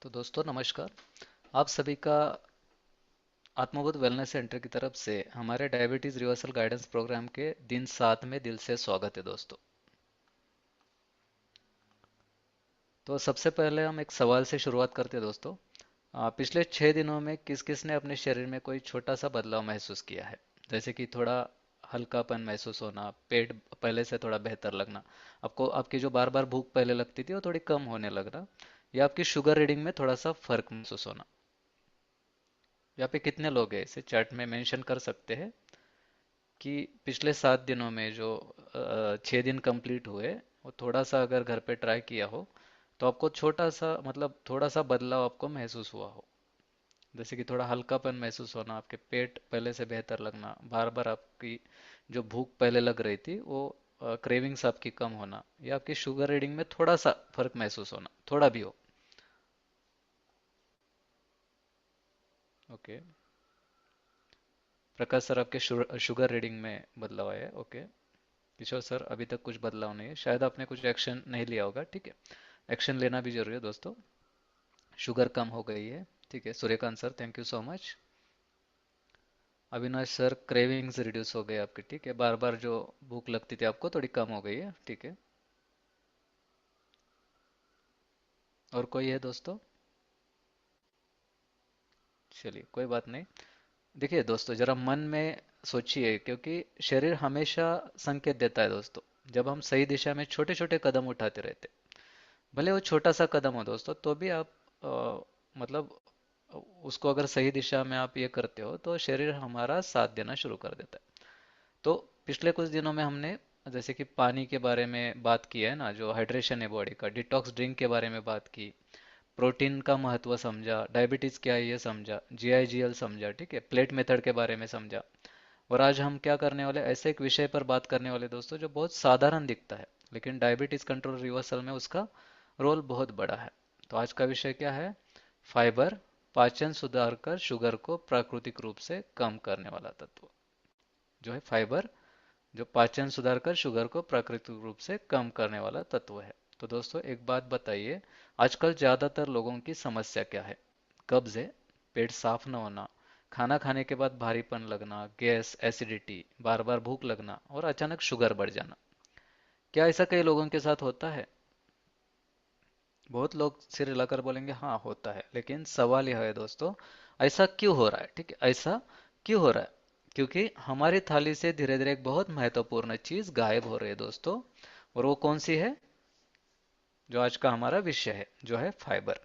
तो दोस्तों नमस्कार। आप सभी का आत्मबोध वेलनेस सेंटर की तरफ से हमारे डायबिटीज रिवर्सल गाइडेंस प्रोग्राम के दिन 7 में दिल से स्वागत है दोस्तों। तो सबसे पहले हम एक सवाल से शुरुआत करते हैं दोस्तों। पिछले 6 दिनों में किस किस ने अपने शरीर में कोई छोटा सा बदलाव महसूस किया है? जैसे कि थोड़ा हल्कापन महसूस होना, पेट पहले से थोड़ा बेहतर लगना, आपको आपकी जो बार बार भूख पहले लगती थी वो थोड़ी कम होने लगना, या आपकी शुगर रीडिंग में थोड़ा सा फर्क महसूस होना। यहाँ पे कितने लोग हैं इसे चैट में मेंशन कर सकते हैं कि पिछले 7 दिनों में जो 6 दिन कंप्लीट हुए वो थोड़ा सा अगर घर पे ट्राई किया हो तो आपको छोटा सा मतलब थोड़ा सा बदलाव आपको महसूस हुआ हो। जैसे कि थोड़ा हल्कापन महसूस होना, आपके पेट पहले से बेहतर लगना, बार बार आपकी जो भूख पहले लग रही थी वो क्रेविंग्स आपकी कम होना, या आपकी शुगर रीडिंग में थोड़ा सा फर्क महसूस होना, थोड़ा भी हो। ओके। प्रकाश सर, आपके शुगर रीडिंग में बदलाव आया है। ओके। किशोर सर, अभी तक कुछ बदलाव नहीं है, शायद आपने कुछ एक्शन नहीं लिया होगा। ठीक है, एक्शन लेना भी जरूरी है दोस्तों। शुगर कम हो गई है। ठीक है, Suryakant sir thank you so much. Avinash sir, cravings reduce हो गई आपकी। ठीक है, बार बार जो भूख लगती थी आपको थोड़ी कम हो गई है। ठीक है। और कोई है दोस्तों? चलिए कोई बात नहीं। देखिए दोस्तों, जरा मन में सोचिए, क्योंकि शरीर हमेशा संकेत देता है दोस्तों। जब हम सही दिशा में छोटे छोटे कदम उठाते रहते, भले वो छोटा सा कदम हो दोस्तों, तो भी आप मतलब उसको अगर सही दिशा में आप ये करते हो तो शरीर हमारा साथ देना शुरू कर देता है। तो पिछले कुछ दिनों में हमने जैसे कि पानी के बारे में बात की है ना, जो हाइड्रेशन है बॉडी का, डिटॉक्स ड्रिंक के बारे में बात की, प्रोटीन का महत्व समझा, डायबिटीज क्या है ये समझा, जीआईजीएल समझा, ठीक है, प्लेट मेथड के बारे में समझा। और आज हम क्या करने वाले, ऐसे एक विषय पर बात करने वाले दोस्तों जो बहुत साधारण दिखता है, लेकिन डायबिटीज कंट्रोल रिवर्सल में उसका रोल बहुत बड़ा है। तो आज का विषय क्या है? फाइबर, पाचन सुधार कर शुगर को प्राकृतिक रूप से कम करने वाला तत्व जो है फाइबर, जो पाचन सुधार कर शुगर को प्राकृतिक रूप से कम करने वाला तत्व है। तो दोस्तों एक बात बताइए, आजकल ज्यादातर लोगों की समस्या क्या है? कब्ज है, पेट साफ न होना, खाना खाने के बाद भारीपन लगना, गैस, एसिडिटी, बार बार भूख लगना और अचानक शुगर बढ़ जाना। क्या ऐसा कई लोगों के साथ होता है? बहुत लोग सिर हिलाकर बोलेंगे हाँ होता है, लेकिन सवाल यह है दोस्तों, ऐसा क्यों हो रहा है? ठीक है, ऐसा क्यों हो रहा है? क्योंकि हमारी थाली से धीरे धीरे एक बहुत महत्वपूर्ण चीज गायब हो रही है दोस्तों। और वो कौन सी है? जो आज का हमारा विषय है, जो है फाइबर।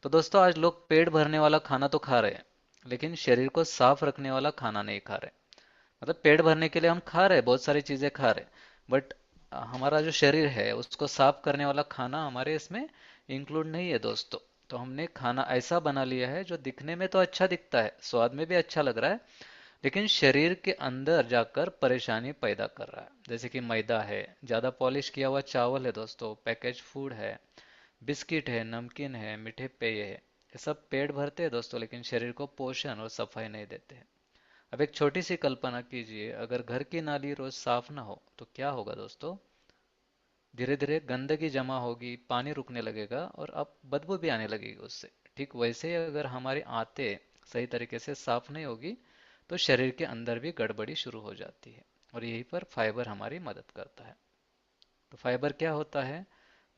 तो दोस्तों आज लोग पेट भरने वाला खाना तो खा रहे हैं, लेकिन शरीर को साफ रखने वाला खाना नहीं खा रहे। मतलब पेट भरने के लिए हम खा रहे हैं, बहुत सारी चीजें खा रहे हैं, बट हमारा जो शरीर है उसको साफ करने वाला खाना हमारे इसमें इंक्लूड नहीं है दोस्तों। तो हमने खाना ऐसा बना लिया है जो दिखने में तो अच्छा दिखता है, स्वाद में भी अच्छा लग रहा है, लेकिन शरीर के अंदर जाकर परेशानी पैदा कर रहा है। जैसे कि मैदा है, ज्यादा पॉलिश किया हुआ चावल है दोस्तों, पैकेज फूड है, बिस्किट है, नमकीन है, मीठे पेय है, ये सब पेट भरते हैं दोस्तों, लेकिन शरीर को पोषण और सफाई नहीं देते हैं। अब एक छोटी सी कल्पना कीजिए, अगर घर की नाली रोज साफ ना हो तो क्या होगा दोस्तों? धीरे धीरे गंदगी जमा होगी, पानी रुकने लगेगा और अब बदबू भी आने लगेगी उससे। ठीक वैसे ही अगर हमारी आंतें सही तरीके से साफ नहीं होगी तो शरीर के अंदर भी गड़बड़ी शुरू हो जाती है। और यहीं पर फाइबर हमारी मदद करता है। तो फाइबर क्या होता है?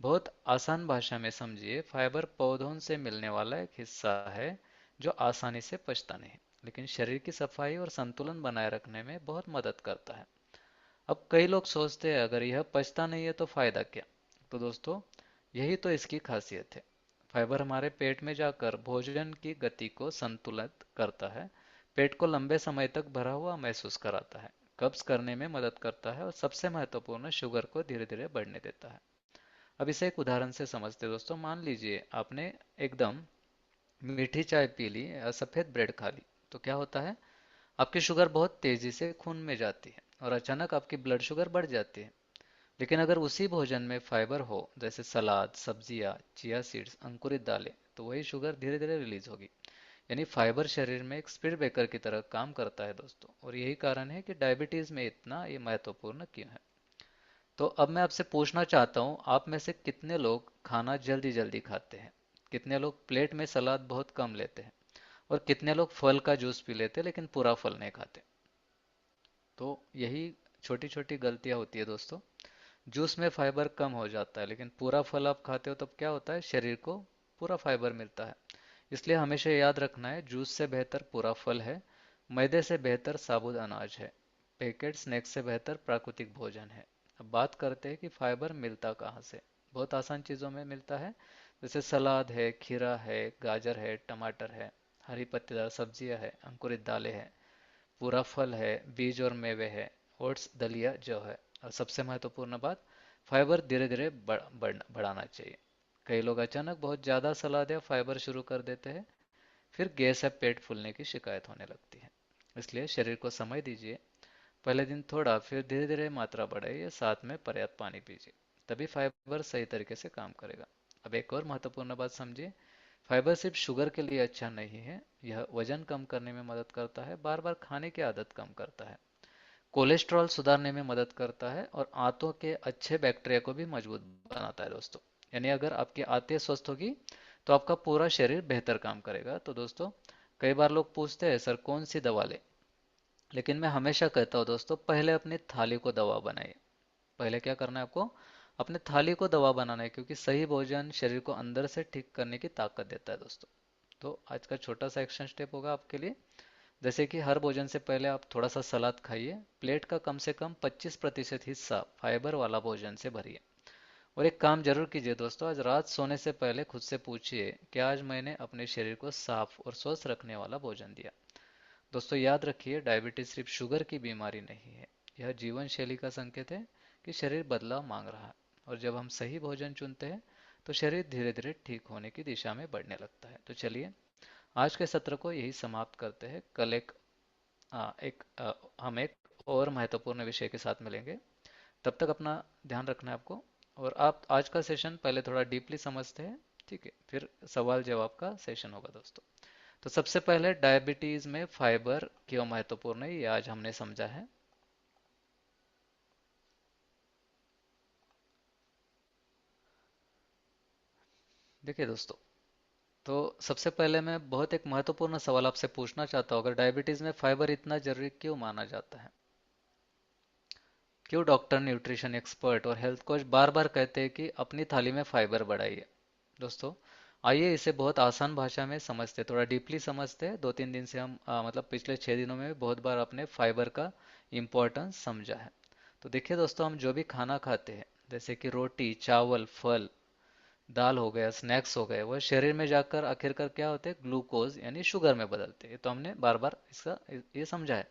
बहुत आसान भाषा में समझिए, फाइबर पौधों से मिलने वाला एक हिस्सा है जो आसानी से पचता नहीं, लेकिन शरीर की सफाई और संतुलन बनाए रखने में बहुत मदद करता है। अब कई लोग सोचते हैं अगर यह पचता नहीं है तो फायदा क्या? तो दोस्तों यही तो इसकी खासियत है। फाइबर हमारे पेट में जाकर भोजन की गति को संतुलित करता है, पेट को लंबे समय तक भरा हुआ महसूस कराता है, कब्ज करने में मदद करता है और सबसे महत्वपूर्ण शुगर को धीरे धीरे बढ़ने देता है। अब इसे एक उदाहरण से समझते हैं दोस्तों। मान लीजिए आपने एकदम मीठी चाय पी ली या सफेद ब्रेड खा ली, तो क्या होता है? आपकी शुगर बहुत तेजी से खून में जाती है और अचानक आपकी ब्लड शुगर बढ़ जाती है। लेकिन अगर उसी भोजन में फाइबर हो, जैसे सलाद, सब्जियां, चिया सीड्स, अंकुरित दालें, तो वही शुगर धीरे धीरे रिलीज होगी। यानी फाइबर शरीर में एक स्पीड ब्रेकर की तरह काम करता है दोस्तों, और यही कारण है कि डायबिटीज में इतना ये महत्वपूर्ण क्यों है। तो अब मैं आपसे पूछना चाहता हूँ, आप में से कितने लोग खाना जल्दी जल्दी खाते हैं? कितने लोग प्लेट में सलाद बहुत कम लेते हैं, और कितने लोग फल का जूस पी लेते हैं लेकिन पूरा फल नहीं खाते। तो यही छोटी छोटी गलतियां होती है दोस्तों। जूस में फाइबर कम हो जाता है, लेकिन पूरा फल आप खाते हो तब क्या होता है, शरीर को पूरा फाइबर मिलता है। इसलिए हमेशा याद रखना है, जूस से बेहतर पूरा फल है, मैदे से बेहतर साबुत अनाज है, पैकेट स्नैक्स से बेहतर प्राकृतिक भोजन है। अब बात करते हैं कि फाइबर मिलता कहाँ से। बहुत आसान चीज़ों में मिलता है, जैसे सलाद है, खीरा है, गाजर है, टमाटर है, हरी पत्तेदार सब्जियां है, अंकुरित दालें हैं, पूरा फल है, बीज और मेवे है, ओट्स, दलिया, जौ है। और सबसे महत्वपूर्ण बात, फाइबर धीरे धीरे बढ़ाना चाहिए। कई लोग अचानक बहुत ज़्यादा सलाद या फाइबर शुरू कर देते हैं, फिर गैस या पेट फूलने की शिकायत होने लगती है। इसलिए शरीर को समय दीजिए, पहले दिन थोड़ा, फिर धीरे धीरे मात्रा बढ़ाइए, साथ में पर्याप्त पानी पीजिए, तभी फाइबर सही तरीके से काम करेगा। अब एक और महत्वपूर्ण बात समझिए, फाइबर सिर्फ शुगर के लिए अच्छा नहीं है, यह वजन कम करने में मदद करता है, बार बार खाने की आदत कम करता है, कोलेस्ट्रॉल सुधारने में मदद करता है, और आंतों के अच्छे बैक्टीरिया को भी मजबूत बनाता है दोस्तों। यानी अगर आपकी आंतें स्वस्थ होगी तो आपका पूरा शरीर बेहतर काम करेगा। तो दोस्तों, कई बार लोग पूछते हैं सर कौन सी दवा ले, लेकिन मैं हमेशा कहता हूँ दोस्तों, पहले अपनी थाली को दवा बनाइए। पहले क्या करना है आपको, अपने थाली को दवा बनाना है, क्योंकि सही भोजन शरीर को अंदर से ठीक करने की ताकत देता है दोस्तों। तो आज का छोटा सा एक्शन स्टेप होगा आपके लिए, जैसे कि हर भोजन से पहले आप थोड़ा सा सलाद खाइए, प्लेट का कम से कम 25% हिस्सा फाइबर वाला भोजन से भरिए। और एक काम जरूर कीजिए दोस्तों, आज रात सोने से पहले खुद से पूछिए कि आज मैंने अपने शरीर को साफ और स्वस्थ रखने वाला भोजन दिया। दोस्तों याद रखिए, डायबिटीज सिर्फ शुगर की बीमारी नहीं है, यह जीवन शैली का संकेत है कि शरीर बदलाव मांग रहा है। और जब हम सही भोजन चुनते हैं तो शरीर धीरे धीरे ठीक होने की दिशा में बढ़ने लगता है। तो चलिए, आज के सत्र को यही समाप्त करते हैं। कल हम एक और महत्वपूर्ण विषय के साथ मिलेंगे। तब तक अपना ध्यान रखना है आपको। और आप आज का सेशन पहले थोड़ा डीपली समझते हैं, ठीक है, फिर सवाल जवाब का सेशन होगा दोस्तों। तो सबसे पहले डायबिटीज में फाइबर क्यों महत्वपूर्ण है, ये आज हमने समझा है। देखिए दोस्तों, तो सबसे पहले मैं बहुत एक महत्वपूर्ण सवाल आपसे पूछना चाहता हूँ, अगर डायबिटीज में फाइबर इतना जरूरी क्यों माना जाता है, क्यों डॉक्टर, न्यूट्रिशन एक्सपर्ट और हेल्थ कोच बार बार कहते हैं कि अपनी थाली में फाइबर बढ़ाइए। दोस्तों, आइए इसे बहुत आसान भाषा में समझते, थोड़ा डीपली समझते हैं। 2-3 दिन से हम मतलब पिछले 6 दिनों में बहुत बार अपने फाइबर का इम्पोर्टेंस समझा है। तो देखिए दोस्तों, हम जो भी खाना खाते हैं, जैसे कि रोटी, चावल, फल, दाल हो गया, स्नैक्स हो गए, वह शरीर में जाकर आखिरकार क्या होते हैं, ग्लूकोज यानी शुगर में बदलते हैं। तो हमने बार बार इसका ये समझा है।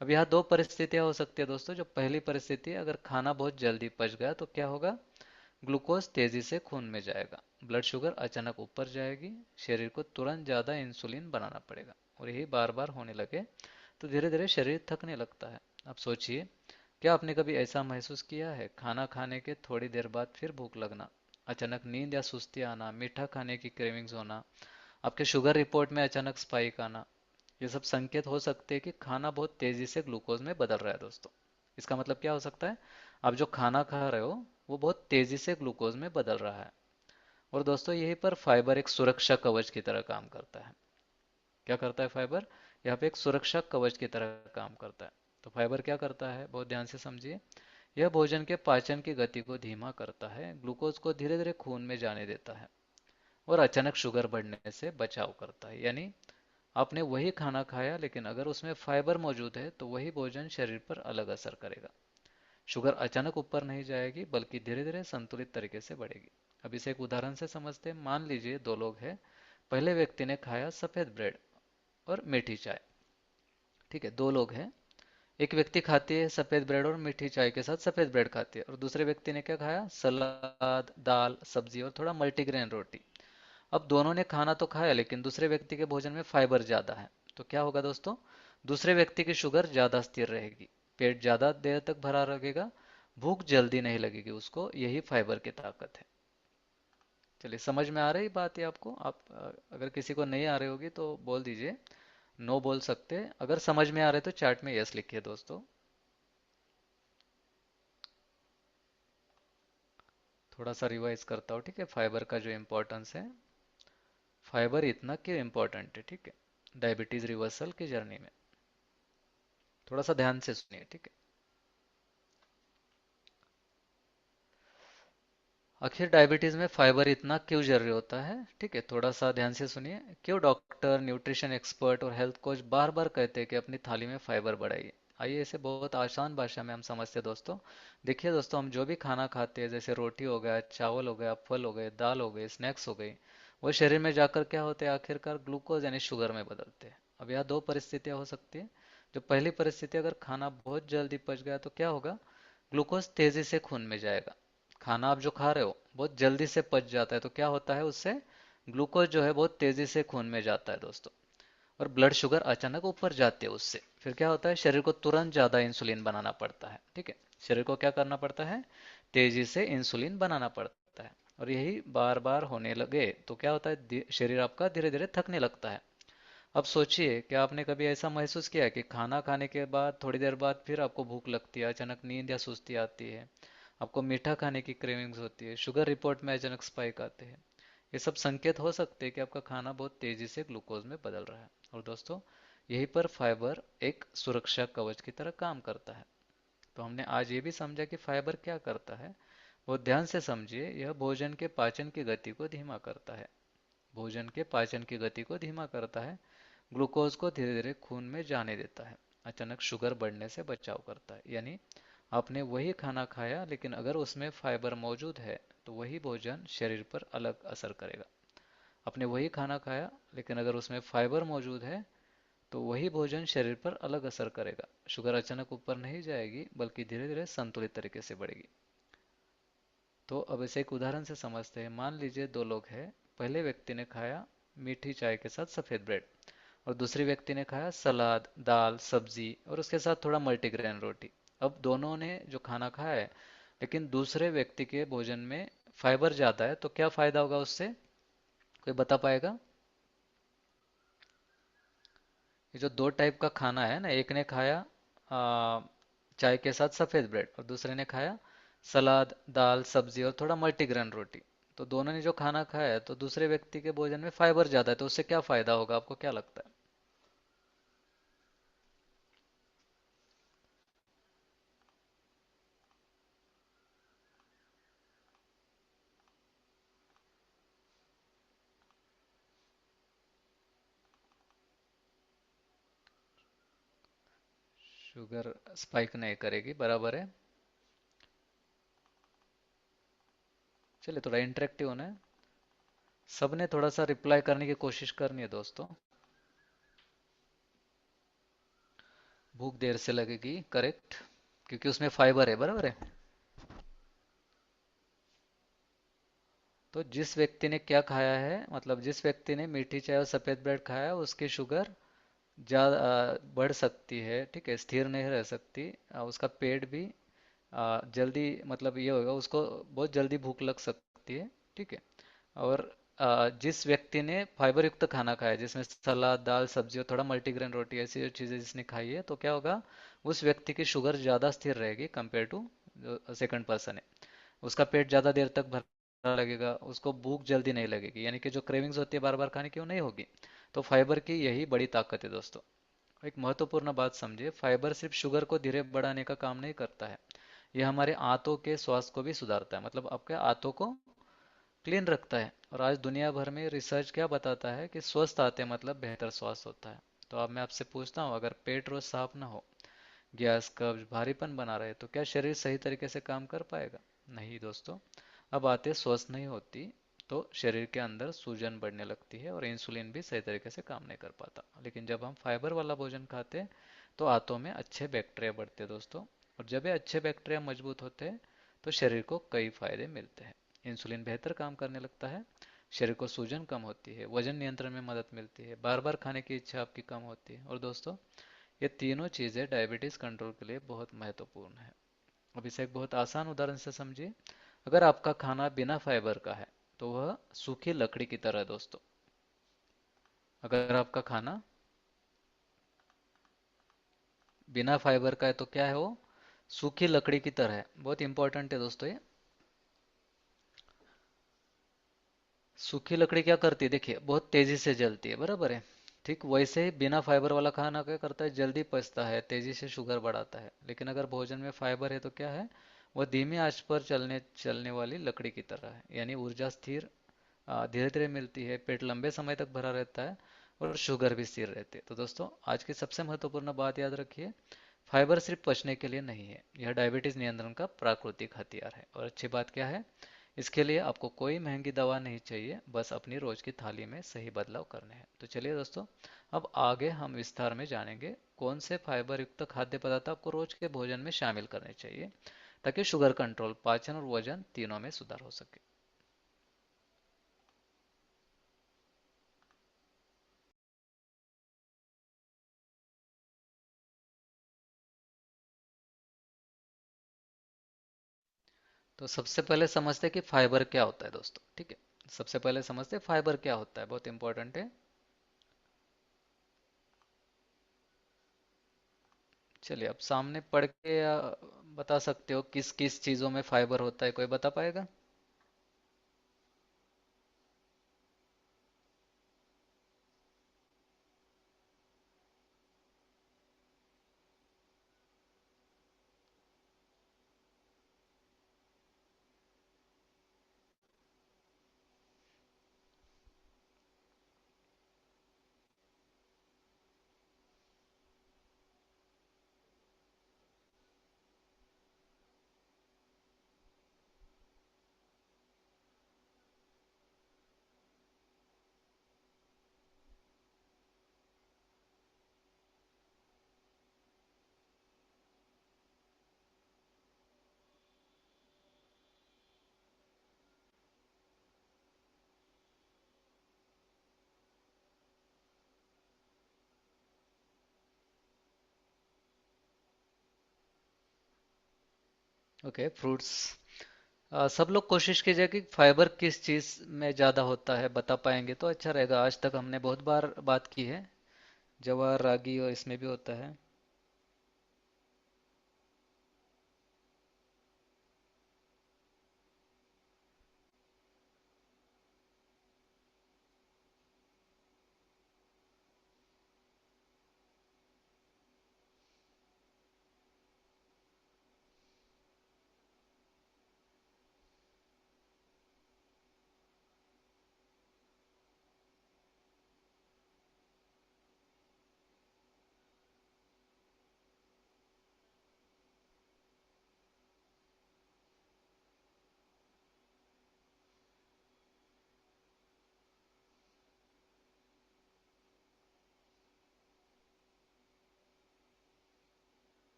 अब यहाँ दो परिस्थितियां हो सकती है दोस्तों। जो पहली परिस्थिति है, अगर खाना बहुत जल्दी पच गया तो क्या होगा, ग्लूकोज तेजी से खून में जाएगा, ब्लड शुगर अचानक ऊपर जाएगी, शरीर को तुरंत ज्यादा इंसुलिन बनाना पड़ेगा, और यही बार बार होने लगे तो धीरे धीरे शरीर थकने लगता है। अब सोचिए, क्या आपने कभी ऐसा महसूस किया है, खाना खाने के थोड़ी देर बाद फिर भूख लगना, अचानक नींद या सुस्ती आना, मीठा खाने की क्रेविंग्स होना, आपके शुगर रिपोर्ट में अचानक स्पाइक आना, ये सब संकेत हो सकते हैं कि खाना बहुत तेजी से ग्लूकोज में बदल रहा है दोस्तों। इसका मतलब क्या हो सकता है, आप जो खाना खा रहे हो वो बहुत तेजी से ग्लूकोज में बदल रहा है। और दोस्तों, यहीं पर फाइबर एक सुरक्षा कवच की तरह काम करता है। क्या करता है फाइबर, यहाँ पे एक सुरक्षा कवच की तरह काम करता है। तो फाइबर क्या करता है, बहुत ध्यान से समझिए, यह भोजन के पाचन की गति को धीमा करता है, ग्लूकोज को धीरे धीरे खून में जाने देता है, और अचानक शुगर बढ़ने से बचाव करता है। यानी आपने वही खाना खाया, लेकिन अगर उसमें फाइबर मौजूद है तो वही भोजन शरीर पर अलग असर करेगा। शुगर अचानक ऊपर नहीं जाएगी, बल्कि धीरे धीरे संतुलित तरीके से बढ़ेगी। अब इसे एक उदाहरण से समझते हैं। मान लीजिए दो लोग हैं, पहले व्यक्ति ने खाया सफेद ब्रेड और मीठी चाय। ठीक है, दो लोग हैं, एक व्यक्ति खाती है सफेद ब्रेड और मीठी चाय के साथ सफेद ब्रेड खाती है, और दूसरे व्यक्ति ने क्या खाया, सलाद, दाल, सब्जी और थोड़ा मल्टीग्रेन रोटी। अब दोनों ने खाना तो खाया, लेकिन दूसरे व्यक्ति के भोजन में फाइबर ज्यादा है। तो क्या होगा दोस्तों, दूसरे व्यक्ति की शुगर ज्यादा स्थिर रहेगी, पेट ज्यादा देर तक भरा रहेगा, भूख जल्दी नहीं लगेगी उसको। यही फाइबर की ताकत है। चलिए, समझ में आ रही बात है आपको। आप अगर किसी को नहीं आ रही होगी तो बोल दीजिए, नो बोल सकते। अगर समझ में आ रहे तो चैट में यस लिखिए दोस्तों। थोड़ा सा रिवाइज करता हूँ, ठीक है, फाइबर का जो इम्पोर्टेंस है। फाइबर इतना क्यों इम्पोर्टेंट है, ठीक है, डायबिटीज रिवर्सल की जर्नी में। थोड़ा सा ध्यान से सुनिए, ठीक है। आखिर डायबिटीज में फाइबर इतना क्यों जरूरी होता है, ठीक है, थोड़ा सा ध्यान से सुनिए। क्यों डॉक्टर, न्यूट्रिशन एक्सपर्ट और हेल्थ कोच बार बार कहते हैं कि अपनी थाली में फाइबर बढ़ाइए। आइए इसे बहुत आसान भाषा में हम समझते हैं दोस्तों। देखिए दोस्तों, हम जो भी खाना खाते हैं, जैसे रोटी हो गया, चावल हो गया, फल हो गए, दाल हो गई, स्नैक्स हो गई, वो शरीर में जाकर क्या होते हैं, आखिरकार ग्लूकोज यानी शुगर में बदलते हैं। अब यहाँ दो परिस्थितियां हो सकती है। जो पहली परिस्थिति, अगर खाना बहुत जल्दी पच गया तो क्या होगा, ग्लूकोज तेजी से खून में जाएगा। खाना आप जो खा रहे हो बहुत जल्दी से पच जाता है, तो क्या होता है उससे, ग्लूकोज जो है बहुत तेजी से खून में जाता है दोस्तों। और ब्लड शुगर अचानक ऊपर जाती है उससे। फिर क्या होता है, शरीर को तुरंत ज्यादा इंसुलिन बनाना पड़ता है, ठीक है। शरीर को क्या करना पड़ता है, तेजी से इंसुलिन बनाना पड़ता है। और यही बार बार होने लगे तो क्या होता है, शरीर आपका धीरे धीरे थकने लगता है। अब सोचिए कि आपने कभी ऐसा महसूस किया है कि खाना खाने के बाद थोड़ी देर बाद फिर आपको भूख लगती है, अचानक नींद या सुस्ती आती है, आपको मीठा खाने की क्रेविंग्स होती है, शुगर रिपोर्ट में अचानक स्पाइक आते हैं। ये सब संकेत हो सकते हैं कि आपका खाना बहुत तेजी से ग्लूकोज में बदल रहा है। और दोस्तों, यहीं पर फाइबर एक सुरक्षा कवच की तरह काम करता है। तो हमने आज ये भी समझा कि फाइबर क्या करता है। बहुत ध्यान से समझिए, यह भोजन के पाचन की गति को धीमा करता है। भोजन के पाचन की गति को धीमा करता है, ग्लूकोज को धीरे धीरे खून में जाने देता है, अचानक शुगर बढ़ने से बचाव करता है। यानी आपने वही खाना खाया, लेकिन अगर उसमें फाइबर मौजूद है तो वही भोजन शरीर पर अलग असर करेगा। आपने वही खाना खाया, लेकिन अगर उसमें फाइबर मौजूद है तो वही भोजन शरीर पर अलग असर करेगा। शुगर अचानक ऊपर नहीं जाएगी, बल्कि धीरे धीरे संतुलित तरीके से बढ़ेगी। तो अब इसे एक उदाहरण से समझते हैं। मान लीजिए दो लोग हैं। पहले व्यक्ति ने खाया मीठी चाय के साथ सफेद ब्रेड, और दूसरी व्यक्ति ने खाया सलाद, दाल, सब्जी और उसके साथ थोड़ा मल्टीग्रेन रोटी। अब दोनों ने जो खाना खाया है, लेकिन दूसरे व्यक्ति के भोजन में फाइबर ज्यादा है, तो क्या फायदा होगा उससे, कोई बता पाएगा। ये जो दो टाइप का खाना है ना, एक ने खाया चाय के साथ सफेद ब्रेड, और दूसरे ने खाया सलाद, दाल, सब्जी और थोड़ा मल्टीग्रेन रोटी। तो दोनों ने जो खाना खाया है, तो दूसरे व्यक्ति के भोजन में फाइबर ज्यादा है, तो उससे क्या फायदा होगा, आपको क्या लगता है। शुगर स्पाइक नहीं करेगी, बराबर है। चलिए थोड़ा इंटरेक्टिव होना है। सबने थोड़ा सा रिप्लाई करने की कोशिश करनी है दोस्तों। भूख देर से लगेगी, करेक्ट, क्योंकि उसमें फाइबर है, बराबर है। तो जिस व्यक्ति ने क्या खाया है, मतलब जिस व्यक्ति ने मीठी चाय और सफेद ब्रेड खाया, उसकी शुगर ज्यादा बढ़ सकती है, ठीक है, स्थिर नहीं रह सकती। उसका पेट भी जल्दी, मतलब ये होगा, उसको बहुत जल्दी भूख लग सकती है, ठीक है। और जिस व्यक्ति ने फाइबर युक्त खाना खाया, जिसमें सलाद, दाल, सब्जी और थोड़ा मल्टीग्रेन रोटी, ऐसी जो चीजें जिसने खाई है, तो क्या होगा, उस व्यक्ति की शुगर ज्यादा स्थिर रहेगी कंपेयर टू जो सेकंड पर्सन है। उसका पेट ज्यादा देर तक भरा लगेगा, उसको भूख जल्दी नहीं लगेगी, यानी कि जो क्रेविंग्स होती है बार बार खाने की, वो नहीं होगी। तो फाइबर की यही बड़ी ताकत है दोस्तों। एक महत्वपूर्ण बात समझिए, फाइबर सिर्फ शुगर को धीरे बढ़ाने का काम नहीं करता है, यह हमारे आंतों के स्वास्थ्य को भी सुधारता है, मतलब आपके आंतों को क्लीन रखता है। और आज दुनिया भर में रिसर्च क्या बताता है कि स्वस्थ आते मतलब बेहतर स्वास्थ्य होता है। तो अब मैं आपसे पूछता हूँ, अगर पेट रोज साफ ना हो, गैस, कब्ज, भारीपन बना रहे, तो क्या शरीर सही तरीके से काम कर पाएगा। नहीं दोस्तों। अब आते स्वस्थ नहीं होती तो शरीर के अंदर सूजन बढ़ने लगती है और इंसुलिन भी सही तरीके से काम नहीं कर पाता। लेकिन जब हम फाइबर वाला भोजन खाते हैं तो आंतों में अच्छे बैक्टीरिया बढ़ते हैं दोस्तों। और जब ये अच्छे बैक्टीरिया मजबूत होते हैं तो शरीर को कई फायदे मिलते हैं। इंसुलिन बेहतर काम करने लगता है, शरीर को सूजन कम होती है, वजन नियंत्रण में मदद मिलती है, बार बार खाने की इच्छा आपकी कम होती है। और दोस्तों, ये तीनों चीजें डायबिटीज कंट्रोल के लिए बहुत महत्वपूर्ण है। अब इसे एक बहुत आसान उदाहरण से समझिए। अगर आपका खाना बिना फाइबर का है तो वह सूखी लकड़ी की तरह है दोस्तों। अगर आपका खाना बिना फाइबर का है तो क्या है वो, सूखी लकड़ी की तरह है। बहुत इंपॉर्टेंट है दोस्तों ये। सूखी लकड़ी क्या करती है, देखिए बहुत तेजी से जलती है, बराबर है। ठीक वैसे ही बिना फाइबर वाला खाना क्या करता है, जल्दी पचता है, तेजी से शुगर बढ़ाता है। लेकिन अगर भोजन में फाइबर है तो क्या है, वह धीमी आंच पर चलने चलने वाली लकड़ी की तरह है, यानी ऊर्जा स्थिर धीरे धीरे मिलती है, पेट लंबे समय तक भरा रहता है और शुगर भी स्थिर रहती है। तो दोस्तों आज की सबसे महत्वपूर्ण बात याद रखिए, फाइबर सिर्फ पचने के लिए नहीं है, यह डायबिटीज नियंत्रण का प्राकृतिक हथियार है। और अच्छी बात क्या है, इसके लिए आपको कोई महंगी दवा नहीं चाहिए, बस अपनी रोज की थाली में सही बदलाव करने हैं। तो चलिए दोस्तों, अब आगे हम विस्तार में जानेंगे कौन से फाइबर युक्त खाद्य पदार्थ आपको रोज के भोजन में शामिल करने चाहिए, ताकि शुगर कंट्रोल, पाचन और वजन तीनों में सुधार हो सके। तो सबसे पहले समझते हैं कि फाइबर क्या होता है दोस्तों, ठीक है। सबसे पहले समझते हैं फाइबर क्या होता है, बहुत इंपॉर्टेंट है। चलिए अब सामने पढ़ के या बता सकते हो किस किस चीजों में फाइबर होता है, कोई बता पाएगा? Okay, fruits. सब लोग कोशिश कीजिए कि फाइबर किस चीज में ज्यादा होता है बता पाएंगे तो अच्छा रहेगा। आज तक हमने बहुत बार बात की है, जवार, रागी और इसमें भी होता है।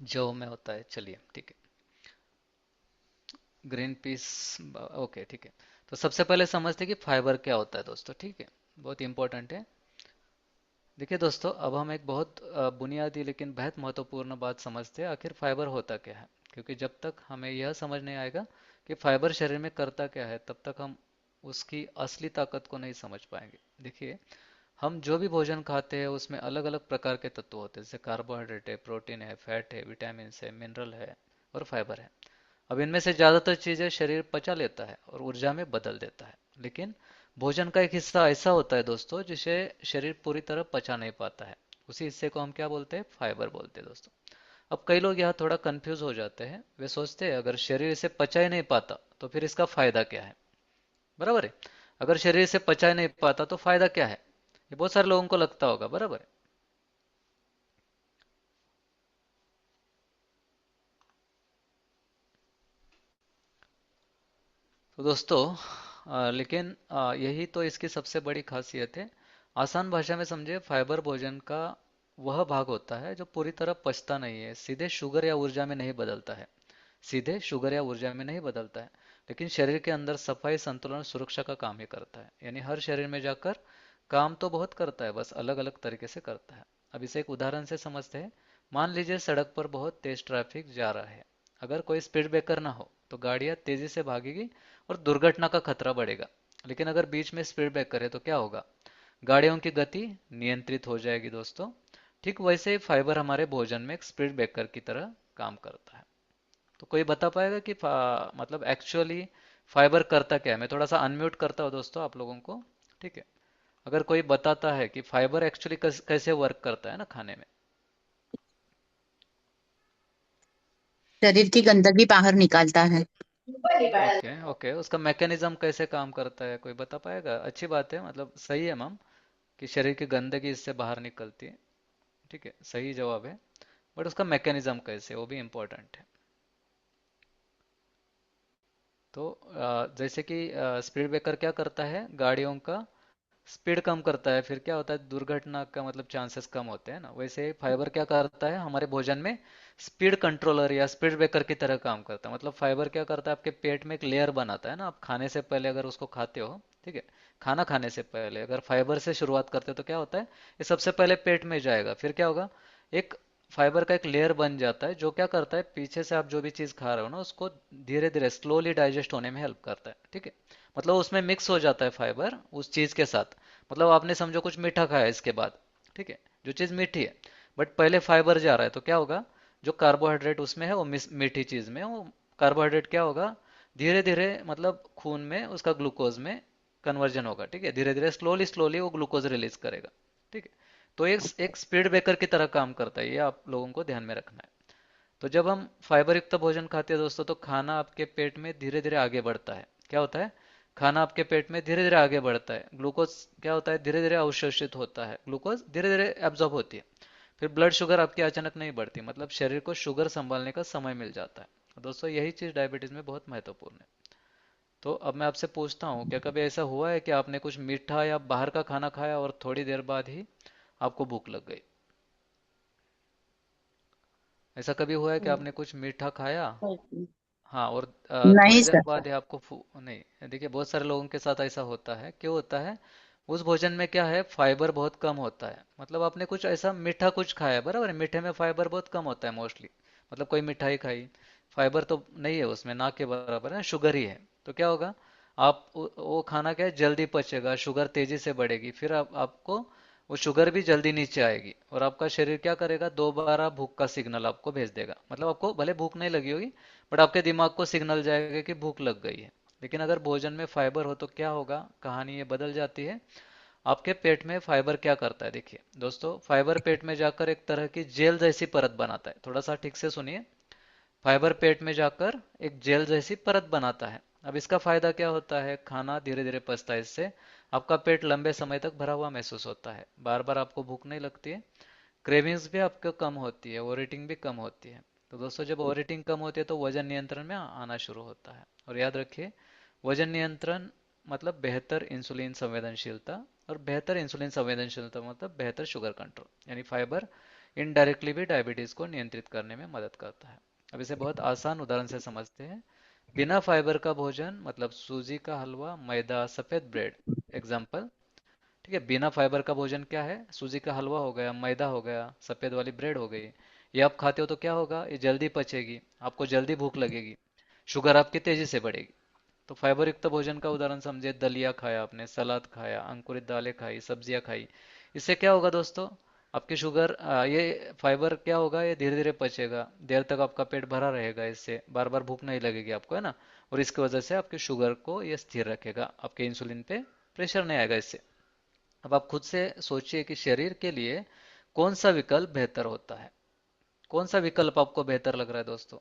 जौ में होता है, चलिए ठीक है। ग्रीन पीस, ओके ठीक है। तो सबसे पहले समझते हैं कि फाइबर क्या होता है दोस्तों, ठीक है, बहुत इंपॉर्टेंट है। देखिए दोस्तों, अब हम एक बहुत बुनियादी लेकिन बेहद महत्वपूर्ण बात समझते हैं, आखिर फाइबर होता क्या है। क्योंकि जब तक हमें यह समझ नहीं आएगा कि फाइबर शरीर में करता क्या है, तब तक हम उसकी असली ताकत को नहीं समझ पाएंगे। देखिए, हम जो भी भोजन खाते हैं उसमें अलग अलग प्रकार के तत्व होते हैं, जैसे कार्बोहाइड्रेट है, प्रोटीन है, फैट है, विटामिन है, मिनरल है और फाइबर है। अब इनमें से ज्यादातर चीजें शरीर पचा लेता है और ऊर्जा में बदल देता है। लेकिन भोजन का एक हिस्सा ऐसा होता है दोस्तों जिसे शरीर पूरी तरह पचा नहीं पाता है, उसी हिस्से को हम क्या बोलते हैं, फाइबर बोलते हैं दोस्तों। अब कई लोग यहाँ थोड़ा कंफ्यूज हो जाते हैं, वे सोचते हैं अगर शरीर इसे पचा ही नहीं पाता तो फिर इसका फायदा क्या है। बराबर है, अगर शरीर इसे पचा ही नहीं पाता तो फायदा क्या है, ये बहुत सारे लोगों को लगता होगा, बराबर है। तो दोस्तों लेकिन यही तो इसकी सबसे बड़ी खासियत है। आसान भाषा में समझे, फाइबर भोजन का वह भाग होता है जो पूरी तरह पचता नहीं है, सीधे शुगर या ऊर्जा में नहीं बदलता है, सीधे शुगर या ऊर्जा में नहीं बदलता है, लेकिन शरीर के अंदर सफाई, संतुलन और सुरक्षा का काम ही करता है। यानी हर शरीर में जाकर काम तो बहुत करता है, बस अलग अलग तरीके से करता है। अब इसे एक उदाहरण से समझते हैं। मान लीजिए सड़क पर बहुत तेज ट्रैफिक जा रहा है। अगर कोई स्पीड ब्रेकर ना हो तो गाड़ियां तेजी से भागेगी और दुर्घटना का खतरा बढ़ेगा। लेकिन अगर बीच में स्पीड ब्रेकर है तो क्या होगा? गाड़ियों की गति नियंत्रित हो जाएगी दोस्तों। ठीक वैसे ही फाइबर हमारे भोजन में एक स्पीड ब्रेकर की तरह काम करता है। तो कोई बता पाएगा कि मतलब एक्चुअली फाइबर करता क्या है? मैं थोड़ा सा अनम्यूट करता हूँ दोस्तों आप लोगों को। ठीक है। अगर कोई बताता है कि फाइबर एक्चुअली कैसे वर्क करता है ना खाने में। शरीर की गंदगी बाहर निकालता है। ओके ओके, उसका मैकेनिज्म कैसे काम करता है कोई बता पाएगा? अच्छी बात है, मतलब सही है मैम, कि शरीर की गंदगी इससे बाहर निकलती है। ठीक है, सही जवाब है। बट उसका मैकेनिज्म कैसे, वो भी इम्पोर्टेंट है। तो जैसे कि स्पीड ब्रेकर क्या करता है, गाड़ियों का स्पीड कम करता है, फिर क्या होता है, दुर्घटना का मतलब चांसेस कम होते हैं ना। वैसे फाइबर क्या करता है हमारे भोजन में, स्पीड कंट्रोलर या स्पीड ब्रेकर की तरह काम करता है। मतलब फाइबर क्या करता है, आपके पेट में एक लेयर बनाता है ना। आप खाने से पहले अगर उसको खाते हो, ठीक है, खाना खाने से पहले अगर फाइबर से शुरुआत करते हो तो क्या होता है, ये सबसे पहले पेट में जाएगा, फिर क्या होगा, एक फाइबर का एक लेयर बन जाता है जो क्या करता है, पीछे से आप जो भी चीज खा रहे हो ना उसको धीरे धीरे स्लोली डाइजेस्ट होने में हेल्प करता है। ठीक है, मतलब उसमें मिक्स हो जाता है फाइबर उस चीज के साथ। मतलब आपने समझो कुछ मीठा खाया इसके बाद, ठीक है, जो चीज मीठी है, बट पहले फाइबर जा रहा है तो क्या होगा, जो कार्बोहाइड्रेट उसमें है वो मीठी चीज में, वो कार्बोहाइड्रेट क्या होगा, धीरे धीरे मतलब खून में उसका ग्लूकोज में कन्वर्जन होगा। ठीक है, धीरे धीरे स्लोली स्लोली वो ग्लूकोज रिलीज करेगा। ठीक है, तो एक स्पीड ब्रेकर की तरह काम करता है, ये आप लोगों को ध्यान में रखना है। तो जब हम फाइबर युक्त भोजन खाते हैं दोस्तों तो खाना आपके पेट में धीरे धीरे आगे बढ़ता है। क्या होता है, खाना आपके पेट में धीरे धीरे आगे बढ़ता है, ग्लूकोज क्या होता है, धीरे धीरे अवशोषित होता है, ग्लूकोज धीरे धीरे एब्जॉर्ब होती है। फिर ब्लड शुगर आपकी अचानक नहीं बढ़ती, मतलब शरीर को शुगर संभालने का समय मिल जाता है। दोस्तों यही चीज डायबिटीज में बहुत महत्वपूर्ण है। तो अब मैं आपसे पूछता हूँ, क्या कभी ऐसा हुआ है कि आपने कुछ मीठा या बाहर का खाना खाया और थोड़ी देर बाद ही आपको भूख लग गई? ऐसा कभी हुआ है कि आपने कुछ मीठा खाया, हाँ, और थोड़ी नहीं देर सर। बाद ही आपको नहीं, देखिए बहुत सारे लोगों के साथ ऐसा होता है। क्यों होता है, उस भोजन में क्या है, फाइबर बहुत कम होता है। मतलब आपने कुछ ऐसा मीठा कुछ खाया, बराबर है, मीठे में फाइबर बहुत कम होता है मोस्टली। मतलब कोई मिठाई खाई, फाइबर तो नहीं है उसमें, ना के बराबर है, शुगर ही है। तो क्या होगा, आप वो खाना क्या है, जल्दी पचेगा, शुगर तेजी से बढ़ेगी, फिर आपको वो शुगर भी जल्दी नीचे आएगी, और आपका शरीर क्या करेगा, दोबारा भूख का सिग्नल आपको भेज देगा। मतलब आपको भले भूख नहीं लगी होगी, बट आपके दिमाग को सिग्नल जाएगा कि भूख लग गई है। लेकिन अगर भोजन में फाइबर हो तो क्या होगा, कहानी ये बदल जाती है। आपके पेट में फाइबर क्या करता है, देखिए दोस्तों, फाइबर पेट में जाकर एक तरह की जेल जैसी परत बनाता है। थोड़ा सा ठीक से सुनिए। फाइबर पेट में जाकर एक जेल जैसी परत बनाता है। अब इसका फायदा क्या होता है, खाना धीरे धीरे पचता है, इससे आपका पेट लंबे समय तक भरा हुआ महसूस होता है, बार बार आपको भूख नहीं लगती है, क्रेविंग्स भी आपको कम होती है, ओवर ईटिंग भी कम होती है। तो दोस्तों जब ओवर ईटिंग कम होती है तो वजन नियंत्रण में आना शुरू होता है। और याद रखिए, वजन नियंत्रण मतलब बेहतर इंसुलिन संवेदनशीलता, और बेहतर इंसुलिन संवेदनशीलता मतलब बेहतर शुगर कंट्रोल। यानी फाइबर इनडायरेक्टली भी डायबिटीज को नियंत्रित करने में मदद करता है। अब इसे बहुत आसान उदाहरण से समझते हैं। बिना फाइबर का भोजन मतलब सूजी का हलवा, मैदा, सफेद ब्रेड। एग्जाम्पल, ठीक है, बिना फाइबर का भोजन क्या है, सूजी का हलवा हो गया, मैदा हो गया, सफेद वाली ब्रेड हो गई। ये आप खाते हो तो क्या होगा, ये जल्दी पचेगी, आपको जल्दी भूख लगेगी, शुगर आपकी तेजी से बढ़ेगी। तो फाइबर युक्त भोजन का उदाहरण समझे, दलिया खाया आपने, सलाद खाया, अंकुरित दालें खाई, सब्जियां खाई। इससे क्या होगा दोस्तों, आपकी शुगर ये फाइबर क्या होगा, ये धीरे धीरे पचेगा, देर तक आपका पेट भरा रहेगा, इससे बार बार भूख नहीं लगेगी आपको, है ना। और इसकी वजह से आपकी शुगर को ये स्थिर रखेगा, आपके इंसुलिन पे प्रेशर नहीं आएगा इससे। अब आप खुद से सोचिए कि शरीर के लिए कौन सा विकल्प बेहतर होता है। कौन सा विकल्प आपको बेहतर लग रहा है दोस्तों?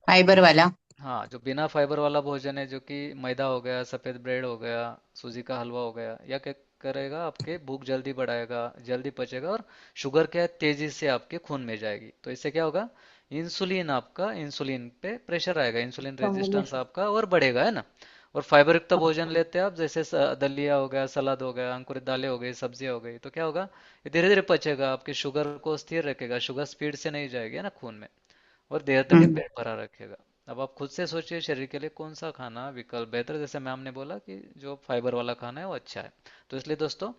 फाइबर वाला। हाँ, जो बिना फाइबर वाला भोजन है, जो कि मैदा हो गया, सफेद ब्रेड हो गया, सूजी का हलवा हो गया, या क्या करेगा, आपके भूख जल्दी बढ़ाएगा, जल्दी पचेगा, और शुगर क्या है, तेजी से आपके खून में जाएगी। तो इससे क्या होगा, इंसुलिन आपका, इंसुलिन पे प्रेशर आएगा, इंसुलिन रेजिस्टेंस आपका और बढ़ेगा, है ना। और फाइबर युक्त भोजन लेते हैं आप, जैसे दलिया हो गया, सलाद हो गया, अंकुरित दालें हो गई, सब्जियां हो गई, तो क्या होगा, ये धीरे धीरे पचेगा, आपकी शुगर को स्थिर रखेगा, शुगर स्पीड से नहीं जाएगी, है ना, खून में, और देर तक ये हम्म। पेट भरा रखेगा। अब आप खुद से सोचिए शरीर के लिए कौन सा खाना विकल्प बेहतर, जैसे मैम ने बोला कि जो फाइबर वाला खाना है वो अच्छा है। तो इसलिए दोस्तों,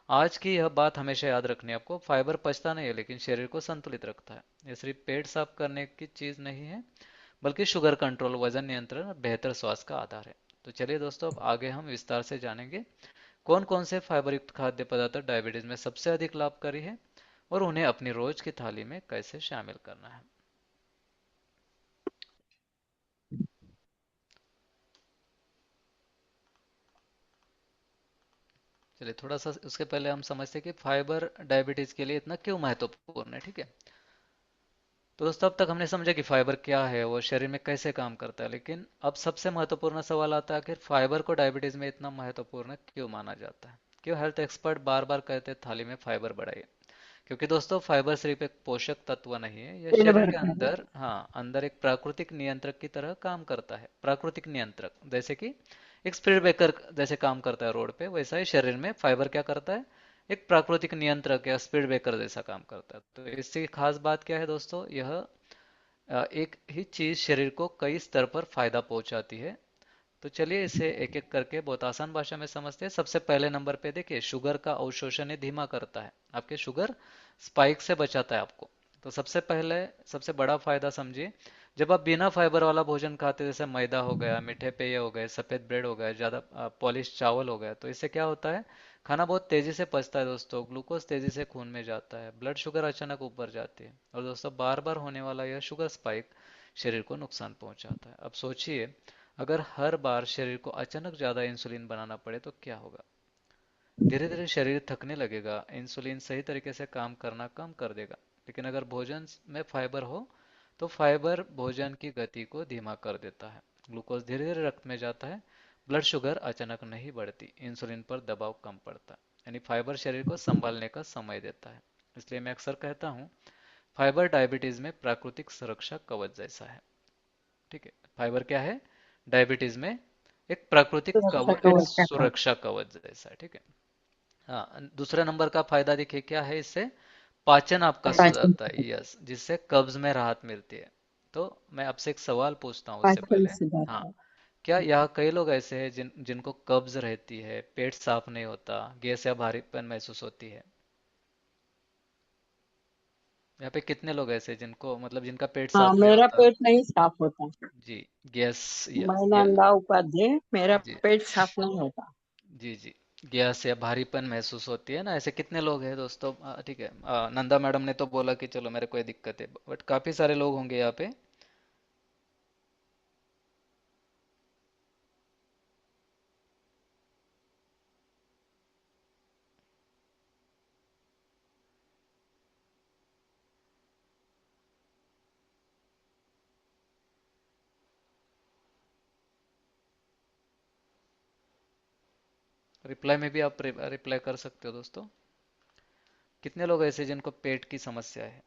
आज की यह बात हमेशा याद रखनी है आपको, फाइबर पचता नहीं है लेकिन शरीर को संतुलित रखता है। ये सिर्फ पेट साफ करने की चीज नहीं है, बल्कि शुगर कंट्रोल, वजन नियंत्रण और बेहतर स्वास्थ्य का आधार है। तो चलिए दोस्तों, अब आगे हम विस्तार से जानेंगे कौन कौन से फाइबर युक्त खाद्य पदार्थ डायबिटीज में सबसे अधिक लाभकारी है और उन्हें अपनी रोज की थाली में कैसे शामिल करना है। चलिए थोड़ा सा उसके पहले हम समझते हैं कि फाइबर डायबिटीज के लिए इतना क्यों महत्वपूर्ण है, ठीक है। तो दोस्तों, अब तक हमने समझा कि फाइबर क्या है, वो शरीर में कैसे काम करता है, लेकिन अब सबसे महत्वपूर्ण सवाल आता है कि फाइबर को डायबिटीज में इतना महत्वपूर्ण क्यों माना जाता है। क्यों हेल्थ एक्सपर्ट बार बार कहते हैं थाली में फाइबर बढ़ाइए। क्योंकि दोस्तों, फाइबर सिर्फ एक पोषक तत्व नहीं है, यह पेट शरीर के भरता है। अंदर, हाँ, अंदर एक प्राकृतिक नियंत्रक की तरह काम करता है। प्राकृतिक नियंत्रक जैसे कि एक स्पीड ब्रेकर जैसे काम करता है रोड पे, वैसा ही शरीर में फाइबर क्या करता है, एक प्राकृतिक नियंत्रक या स्पीड ब्रेकर जैसा काम करता है। तो इससे खास बात क्या है दोस्तों, यह एक ही चीज शरीर को कई स्तर पर फायदा पहुंचाती है। तो चलिए इसे एक एक करके बहुत आसान भाषा में समझते हैं। सबसे पहले नंबर पे देखिए, शुगर का अवशोषण ये धीमा करता है, आपके शुगर स्पाइक से बचाता है आपको। तो सबसे पहले, सबसे बड़ा फायदा समझिए, जब आप बिना फाइबर वाला भोजन खाते, जैसे मैदा हो गया, मीठे पेय हो गए, सफेद ब्रेड हो गया, ज्यादा पॉलिश चावल हो गया, तो इससे क्या होता है, खाना बहुत तेजी से पचता है दोस्तों, ग्लूकोज तेजी से खून में जाता है, ब्लड शुगर अचानक ऊपर जाती है, और दोस्तों बार बार होने वाला यह शुगर स्पाइक शरीर को नुकसान पहुंचाता है। अब सोचिए, अगर हर बार शरीर को अचानक ज्यादा इंसुलिन बनाना पड़े तो क्या होगा। धीरे धीरे शरीर थकने लगेगा, इंसुलिन सही तरीके से काम करना कम कर देगा। लेकिन अगर भोजन में फाइबर हो, तो फाइबर भोजन की गति को धीमा कर देता है, ग्लूकोज धीरे धीरे रक्त में जाता है, ब्लड शुगर अचानक नहीं बढ़ती, इंसुलिन पर दबाव कम पड़ता है। यानी फाइबर शरीर को संभालने का समय देता है। इसलिए मैं अक्सर कहता हूँ, फाइबर डायबिटीज में प्राकृतिक सुरक्षा कवच जैसा है, ठीक है। फाइबर क्या है, डायबिटीज में एक प्राकृतिक सुरक्षा कवच, एक कवच। सुरक्षा कवच जैसा है, ठीक है। हाँ, दूसरे नंबर का फायदा देखिए क्या है, इससे पाचन आपका पाचन सुधरता है, यस, जिससे कब्ज में राहत मिलती है। तो मैं आपसे एक सवाल पूछता हूँ उससे पाचन पहले। हाँ, सुधारता है। क्या यहाँ कई लोग ऐसे हैं जिनको कब्ज रहती है, पेट साफ नहीं होता, गैस या भारीपन महसूस होती है। यहाँ पे कितने लोग ऐसे हैं जिनको, मतलब जिनका पेट हाँ, साफ नहीं मेरा होता। पेट नहीं साफ होता। जी, गैस, मैं या, नंदा उपाध्याय, मेरा जी पेट साफ नहीं होता। जी जी, गैस या भारीपन महसूस होती है ना, ऐसे कितने लोग हैं दोस्तों। ठीक है, नंदा मैडम ने तो बोला कि चलो मेरे कोई दिक्कत है, बट काफी सारे लोग होंगे यहाँ पे। रिप्लाई में भी आप रिप्लाई कर सकते हो दोस्तों। कितने लोग ऐसे जिनको पेट की समस्या है।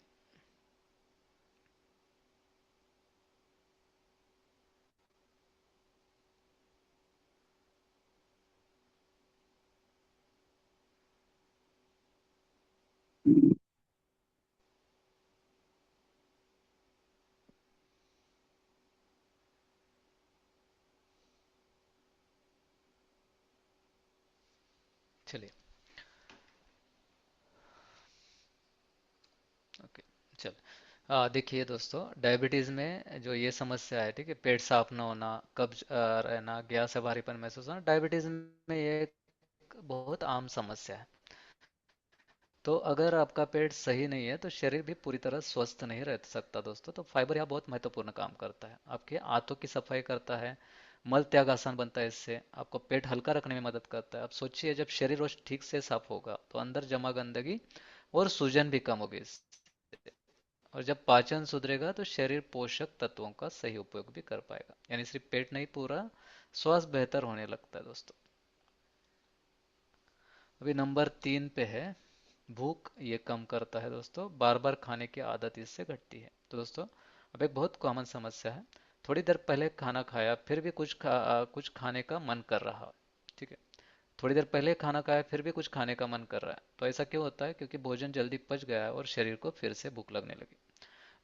चलिए, ओके, चल, देखिए दोस्तों, डायबिटीज में जो ये समस्या है, ठीक है, पेट साफ ना होना, कब्ज रहना, गैस या भारीपन महसूस होना, डायबिटीज में ये एक बहुत आम समस्या है। तो अगर आपका पेट सही नहीं है तो शरीर भी पूरी तरह स्वस्थ नहीं रह सकता दोस्तों। तो फाइबर यहाँ बहुत महत्वपूर्ण काम करता है, आपके आंतों की सफाई करता है, मल त्याग आसान बनता है, इससे आपको पेट हल्का रखने में मदद करता है। आप सोचिए, जब शरीर रोज ठीक से साफ होगा तो अंदर जमा गंदगी और सूजन भी कम होगी इससे। और जब पाचन सुधरेगा तो शरीर पोषक तत्वों का सही उपयोग भी कर पाएगा। यानी सिर्फ पेट नहीं, पूरा स्वास्थ्य बेहतर होने लगता है दोस्तों। अभी नंबर 3 पे है, भूख ये कम करता है दोस्तों, बार बार खाने की आदत इससे घटती है। तो दोस्तों, अब एक बहुत कॉमन समस्या है, थोड़ी देर पहले खाना खाया फिर भी कुछ खाने का मन कर रहा, ठीक है। थोड़ी देर पहले खाना खाया फिर भी कुछ खाने का मन कर रहा है, तो ऐसा क्यों होता है, क्योंकि भोजन जल्दी पच गया है और शरीर को फिर से भूख लगने लगी।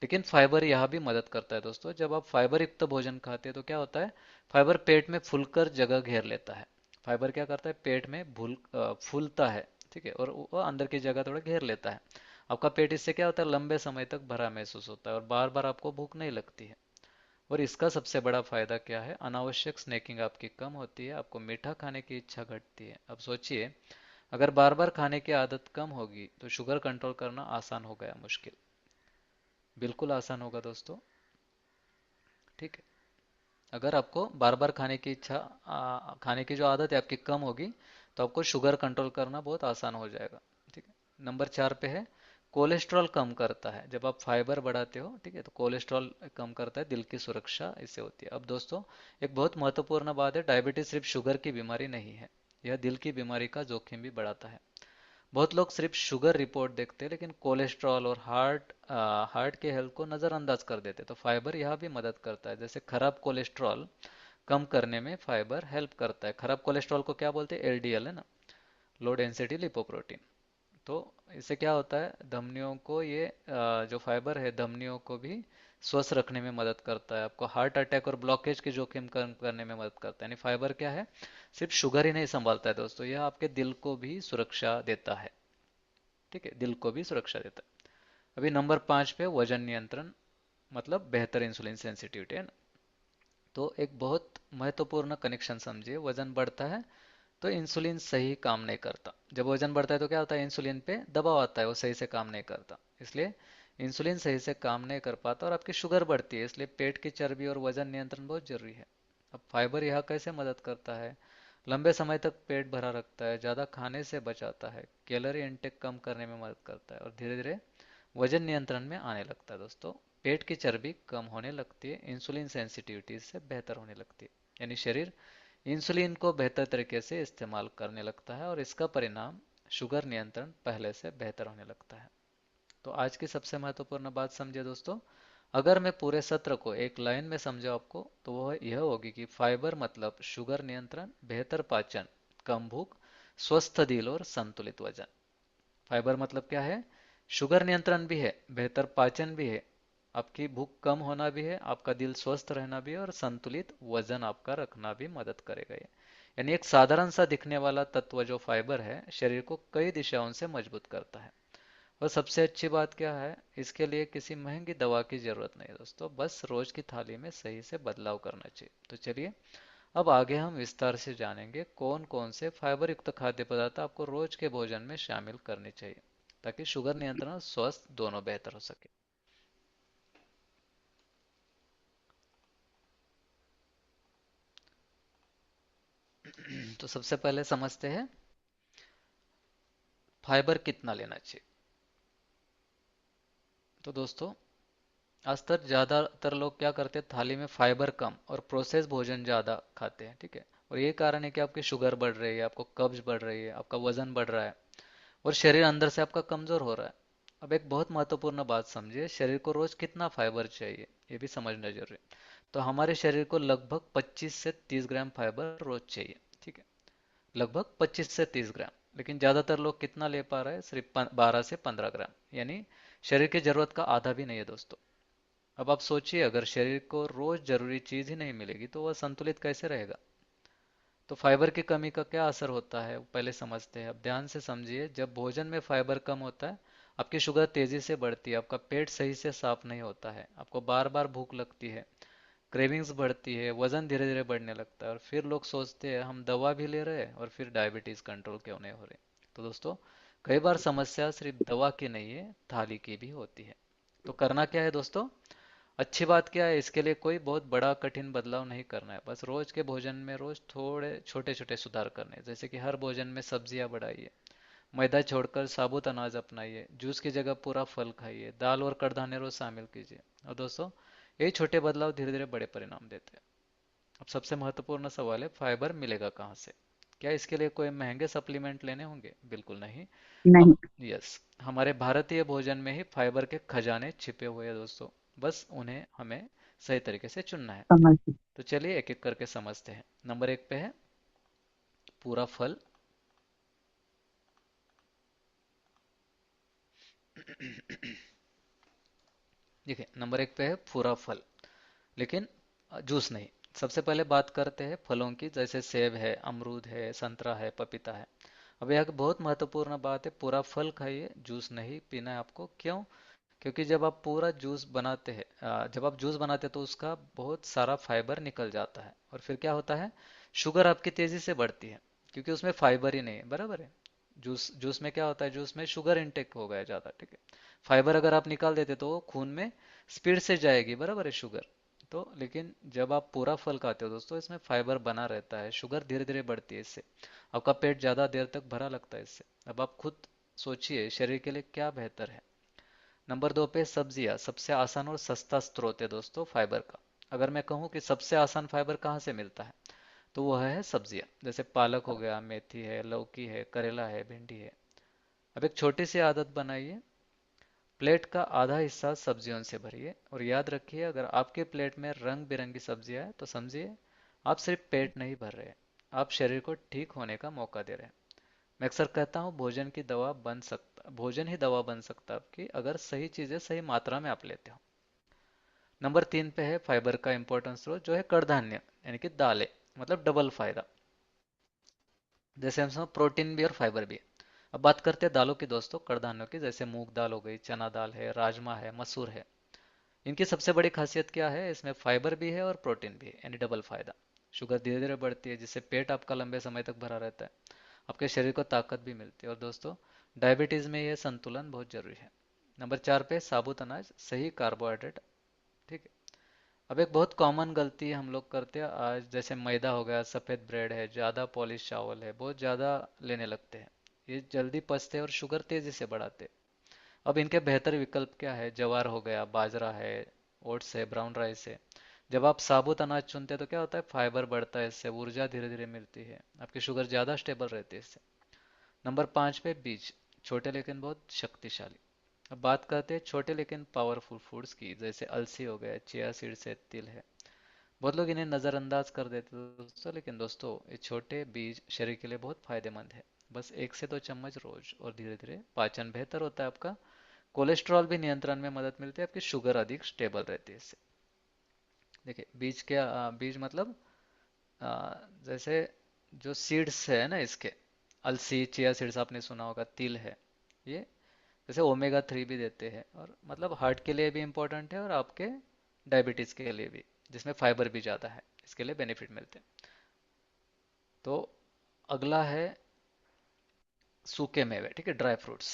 लेकिन फाइबर यहाँ भी मदद करता है दोस्तों। जब आप फाइबर युक्त भोजन खाते हैं तो क्या होता है, फाइबर पेट में फूलकर जगह घेर लेता है। फाइबर क्या करता है, पेट में फूलता है, ठीक है, और वो अंदर की जगह थोड़ा घेर लेता है। आपका पेट इससे क्या होता है, लंबे समय तक भरा महसूस होता है और बार बार आपको भूख नहीं लगती है। और इसका सबसे बड़ा फायदा क्या है, अनावश्यक स्नैकिंग आपकी कम होती है, आपको मीठा खाने की इच्छा घटती है। अब सोचिए, अगर बार बार खाने की आदत कम होगी तो शुगर कंट्रोल करना आसान हो गया मुश्किल। बिल्कुल आसान होगा दोस्तों। ठीक है, अगर आपको बार बार खाने की इच्छा खाने की जो आदत है आपकी कम होगी, तो आपको शुगर कंट्रोल करना बहुत आसान हो जाएगा। ठीक है, नंबर 4 पे है, कोलेस्ट्रॉल कम करता है। जब आप फाइबर बढ़ाते हो, ठीक है, तो कोलेस्ट्रॉल कम करता है, दिल की सुरक्षा इससे होती है। अब दोस्तों, एक बहुत महत्वपूर्ण बात है, डायबिटीज सिर्फ शुगर की बीमारी नहीं है, यह दिल की बीमारी का जोखिम भी बढ़ाता है। बहुत लोग सिर्फ शुगर रिपोर्ट देखते हैं लेकिन कोलेस्ट्रॉल और हार्ट के हेल्थ को नज़रअंदाज कर देते हैं। तो फाइबर यहाँ भी मदद करता है, जैसे खराब कोलेस्ट्रॉल कम करने में फाइबर हेल्प करता है। खराब कोलेस्ट्रॉल को क्या बोलते हैं, एलडीएल है ना, लो डेंसिटी लिपोप्रोटीन। तो इससे क्या होता है, धमनियों को ये जो फाइबर है धमनियों को भी स्वस्थ रखने में मदद करता है, आपको हार्ट अटैक और ब्लॉकेज के जोखिम कम करने में मदद करता है। यानी फाइबर क्या है, सिर्फ शुगर ही नहीं संभालता है दोस्तों, यह आपके दिल को भी सुरक्षा देता है। ठीक है, दिल को भी सुरक्षा देता है। अभी नंबर 5 पे वजन नियंत्रण, मतलब बेहतर इंसुलिन सेंसिटिविटी है ना। तो एक बहुत महत्वपूर्ण कनेक्शन समझिए, वजन बढ़ता है तो इंसुलिन सही काम नहीं करता। जब वजन बढ़ता है तो क्या होता है, इंसुलिन पे दबाव आता है, वो सही से काम नहीं करता, इसलिए इंसुलिन सही से काम नहीं कर पाता और आपकी शुगर बढ़ती है। इसलिए पेट की चर्बी और वजन नियंत्रण बहुत जरूरी है। अब फाइबर यहाँ कैसे मदद करता है, लंबे समय तक पेट भरा रखता है, ज़्यादा खाने से बचाता है, कैलोरी इनटेक कम करने में मदद करता है और धीरे धीरे वजन नियंत्रण में आने लगता है दोस्तों। पेट की चर्बी कम होने लगती है, इंसुलिन सेंसिटिविटी से बेहतर होने लगती है, यानी शरीर इंसुलिन को बेहतर तरीके से इस्तेमाल करने लगता है और इसका परिणाम शुगर नियंत्रण पहले से बेहतर होने लगता है। तो आज की सबसे महत्वपूर्ण बात समझिए दोस्तों, अगर मैं पूरे सत्र को एक लाइन में समझाऊं आपको, तो वह यह होगी कि फाइबर मतलब शुगर नियंत्रण, बेहतर पाचन, कम भूख, स्वस्थ दिल और संतुलित वजन। फाइबर मतलब क्या है, शुगर नियंत्रण भी है, बेहतर पाचन भी है, आपकी भूख कम होना भी है, आपका दिल स्वस्थ रहना भी है और संतुलित वजन आपका रखना भी मदद करेगा ये। यानी एक साधारण सा दिखने वाला तत्व जो फाइबर है, शरीर को कई दिशाओं से मजबूत करता है। और सबसे अच्छी बात क्या है, इसके लिए किसी महंगी दवा की जरूरत नहीं है दोस्तों, बस रोज की थाली में सही से बदलाव करना चाहिए। तो चलिए, अब आगे हम विस्तार से जानेंगे कौन कौन से फाइबर युक्त खाद्य पदार्थ आपको रोज के भोजन में शामिल करने चाहिए, ताकि शुगर नियंत्रण और स्वास्थ्य दोनों बेहतर हो सके। तो सबसे पहले समझते हैं फाइबर कितना लेना चाहिए। तो दोस्तों, आज तक ज्यादातर लोग क्या करते हैं, थाली में फाइबर कम और प्रोसेस भोजन ज्यादा खाते हैं। ठीक है, और ये कारण है कि आपकी शुगर बढ़ रही है, आपको कब्ज बढ़ रही है, आपका वजन बढ़ रहा है और शरीर अंदर से आपका कमजोर हो रहा है। अब एक बहुत महत्वपूर्ण बात समझिए, शरीर को रोज कितना फाइबर चाहिए ये भी समझना जरूरी है। तो हमारे शरीर को लगभग 25 से 30 ग्राम फाइबर रोज चाहिए। ठीक है, लगभग 25 से 30 ग्राम, लेकिन ज्यादातर लोग कितना ले पा रहे हैं, सिर्फ 12 से 15 ग्राम, यानी शरीर की जरूरत का आधा भी नहीं है दोस्तों। अब आप सोचिए, अगर शरीर को रोज जरूरी चीज ही नहीं मिलेगी तो वह संतुलित कैसे रहेगा। तो फाइबर की कमी का क्या असर होता है वो पहले समझते हैं। अब ध्यान से समझिए, जब भोजन में फाइबर कम होता है, आपकी शुगर तेजी से बढ़ती है, आपका पेट सही से साफ नहीं होता है, आपको बार बार भूख लगती है, क्रेविंग्स बढ़ती है, वजन धीरे धीरे बढ़ने लगता है और फिर लोग सोचते हैं हम दवा भी ले रहे हैं और फिर डायबिटीज कंट्रोल क्यों नहीं हो रही। तो दोस्तों, कई बार समस्या सिर्फ दवा की नहीं है, थाली की भी होती है। तो करना क्या है दोस्तों, अच्छी बात क्या है, इसके लिए कोई बहुत बड़ा कठिन बदलाव नहीं करना है, बस रोज के भोजन में रोज थोड़े छोटे छोटे सुधार करने हैं। जैसे कि हर भोजन में सब्जियां बढ़ाइए, मैदा छोड़कर साबुत अनाज अपनाइए, जूस की जगह पूरा फल खाइए, दाल और कड़दाने रोज शामिल कीजिए। और दोस्तों, यही छोटे बदलाव धीरे धीरे बड़े परिणाम देते हैं। अब सबसे महत्वपूर्ण सवाल है, फाइबर मिलेगा कहाँ से। क्या इसके लिए कोई महंगे सप्लीमेंट लेने होंगे, बिल्कुल नहीं। नहीं। हम यस, हमारे भारतीय भोजन में ही फाइबर के खजाने छिपे हुए हैं दोस्तों, बस उन्हें हमें सही तरीके से चुनना है। समझ। तो चलिए एक एक करके समझते हैं। नंबर 1 पे है पूरा फल। देखिए, नंबर 1 पे है पूरा फल, लेकिन जूस नहीं। सबसे पहले बात करते हैं फलों की, जैसे सेब है, अमरूद है, संतरा है, पपीता है। अब यहाँ की बहुत महत्वपूर्ण बात है, पूरा फल खाइए, जूस नहीं पीना है आपको। क्यों? क्योंकि जब आप पूरा जूस बनाते हैं, जब आप जूस बनाते हैं तो उसका बहुत सारा फाइबर निकल जाता है, और फिर क्या होता है, शुगर आपकी तेजी से बढ़ती है, क्योंकि उसमें फाइबर ही नहीं है, बराबर है। जूस जूस में क्या होता है, जूस में शुगर इनटेक हो गया ज़्यादा, ठीक है। फाइबर अगर आप निकाल देते तो वो खून में स्पीड से जाएगी, बराबर है, शुगर। तो लेकिन जब आप पूरा फल खाते हो दोस्तों, इसमें फाइबर बना रहता है, शुगर धीरे धीरे बढ़ती है इससे, आपका पेट ज़्यादा देर तक भरा लगता है इससे। अब आप खुद सोचिए शरीर के लिए क्या बेहतर है। नंबर 2 पे सब्जियां, सबसे आसान और सस्ता स्रोत है दोस्तों फाइबर का। अगर मैं कहूँ कि सबसे आसान फाइबर कहाँ से मिलता है, तो वह है सब्जियां, जैसे पालक हो गया, मेथी है, लौकी है, करेला है, भिंडी है। अब एक छोटी सी आदत बनाइए, प्लेट का आधा हिस्सा सब्जियों से भरिए, और याद रखिए अगर आपके प्लेट में रंग बिरंगी सब्जियां हैं तो समझिए आप सिर्फ पेट नहीं भर रहे, आप शरीर को ठीक होने का मौका दे रहे हैं। मैं अक्सर कहता हूँ भोजन ही दवा बन सकता है आपकी, अगर सही चीजें सही मात्रा में आप लेते हो। नंबर 3 पे है फाइबर का इंपॉर्टेंट स्रोत, जो है कडधान्य, यानी कि दालें, मतलब डबल फायदा। जैसे हम सब प्रोटीन भी और फाइबर भी है। अब बात करते हैं दालों की दोस्तों, कडधान्यों की, जैसे मूंग दाल हो गई, चना दाल है, राजमा है, मसूर है। इनकी सबसे बड़ी खासियत क्या है, इसमें फाइबर भी है और प्रोटीन भी है, यानी डबल फायदा। शुगर धीरे धीरे बढ़ती है, जिससे पेट आपका लंबे समय तक भरा रहता है, आपके शरीर को ताकत भी मिलती है। और दोस्तों, डायबिटीज में यह संतुलन बहुत जरूरी है। नंबर 4 पे साबुत अनाज, सही कार्बोहाइड्रेट, ठीक है। अब एक बहुत कॉमन गलती हम लोग करते हैं आज, जैसे मैदा हो गया, सफ़ेद ब्रेड है, ज़्यादा पॉलिश चावल है, बहुत ज़्यादा लेने लगते हैं। ये जल्दी पचते हैं और शुगर तेज़ी से बढ़ाते हैं। अब इनके बेहतर विकल्प क्या है, जवार हो गया, बाजरा है, ओट्स है, ब्राउन राइस है। जब आप साबुत अनाज चुनते हैं तो क्या होता है, फाइबर बढ़ता है, इससे ऊर्जा धीरे धीरे मिलती है, आपकी शुगर ज़्यादा स्टेबल रहती है इससे। नंबर 5 पे बीज, छोटे लेकिन बहुत शक्तिशाली। अब बात करते हैं छोटे लेकिन पावरफुल फूड्स की, जैसे अलसी हो गया, चिया सीड्स है, तिल है। बहुत लोग इन्हें नज़रअंदाज कर देते हैं दोस्तों, लेकिन दोस्तों ये छोटे बीज शरीर के लिए बहुत फायदेमंद है। बस 1 से 2 चम्मच रोज, और धीरे धीरे पाचन बेहतर होता है आपका, कोलेस्ट्रॉल भी नियंत्रण में मदद मिलती है, आपकी शुगर अधिक स्टेबल रहती है इससे। देखिए बीज क्या, बीज मतलब जैसे जो सीड्स है ना इसके, अलसी, चिया सीड्स आपने सुना होगा, तिल है, ये जैसे ओमेगा 3 भी देते हैं, और मतलब हार्ट के लिए भी इम्पोर्टेंट है, और आपके डायबिटीज़ के लिए भी, जिसमें फाइबर भी ज़्यादा है, इसके लिए बेनिफिट मिलते हैं। तो अगला है सूखे मेवे, ठीक है, ड्राई फ्रूट्स।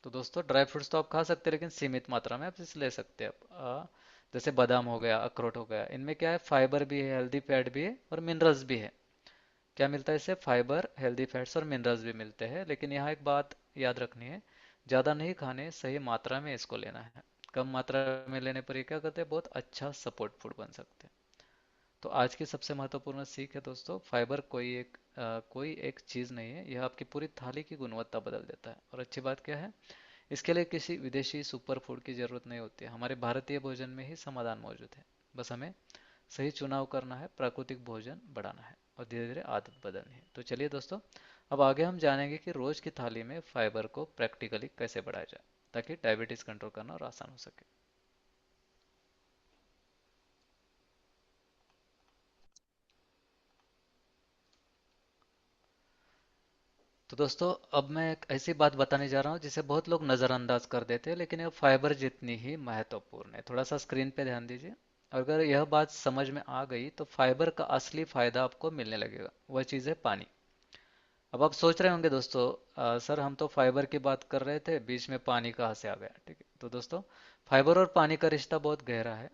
तो दोस्तों ड्राई फ्रूट्स तो आप खा सकते हैं, लेकिन सीमित मात्रा में आप इसे ले सकते हैं आप। जैसे बादाम हो गया, अखरोट हो गया, इनमें क्या है, फाइबर भी है, हेल्दी फैट भी है, और मिनरल्स भी है। क्या मिलता है इससे, फाइबर, हेल्दी फैट्स और मिनरल्स भी मिलते हैं। लेकिन यहाँ एक बात याद रखनी है, ज़्यादा नहीं खाने, सही मात्रा में इसको लेना है। कम मात्रा में लेने पर ये क्या करते हैं, बहुत अच्छा सपोर्ट फूड बन सकते हैं। तो आज की सबसे महत्वपूर्ण सीख है दोस्तों, फाइबर कोई एक चीज़ नहीं है, यह आपकी पूरी थाली की गुणवत्ता बदल देता है। और अच्छी बात क्या है, इसके लिए किसी विदेशी सुपर फूड की जरूरत नहीं होती है, हमारे भारतीय भोजन में ही समाधान मौजूद है। बस हमें सही चुनाव करना है, प्राकृतिक भोजन बढ़ाना है, और धीरे धीरे आदत बदलनी है। तो चलिए दोस्तों, अब आगे हम जानेंगे कि रोज की थाली में फाइबर को प्रैक्टिकली कैसे बढ़ाया जाए, ताकि डायबिटीज कंट्रोल करना और आसान हो सके। तो दोस्तों, अब मैं एक ऐसी बात बताने जा रहा हूँ जिसे बहुत लोग नज़रअंदाज कर देते हैं, लेकिन यह फाइबर जितनी ही महत्वपूर्ण है। थोड़ा सा स्क्रीन पे ध्यान दीजिए। अगर यह बात समझ में आ गई तो फाइबर का असली फायदा आपको मिलने लगेगा, वह चीज़ है पानी। अब आप सोच रहे होंगे दोस्तों, सर हम तो फाइबर की बात कर रहे थे, बीच में पानी कहाँ से आ गया, ठीक है। तो दोस्तों, फाइबर और पानी का रिश्ता बहुत गहरा है।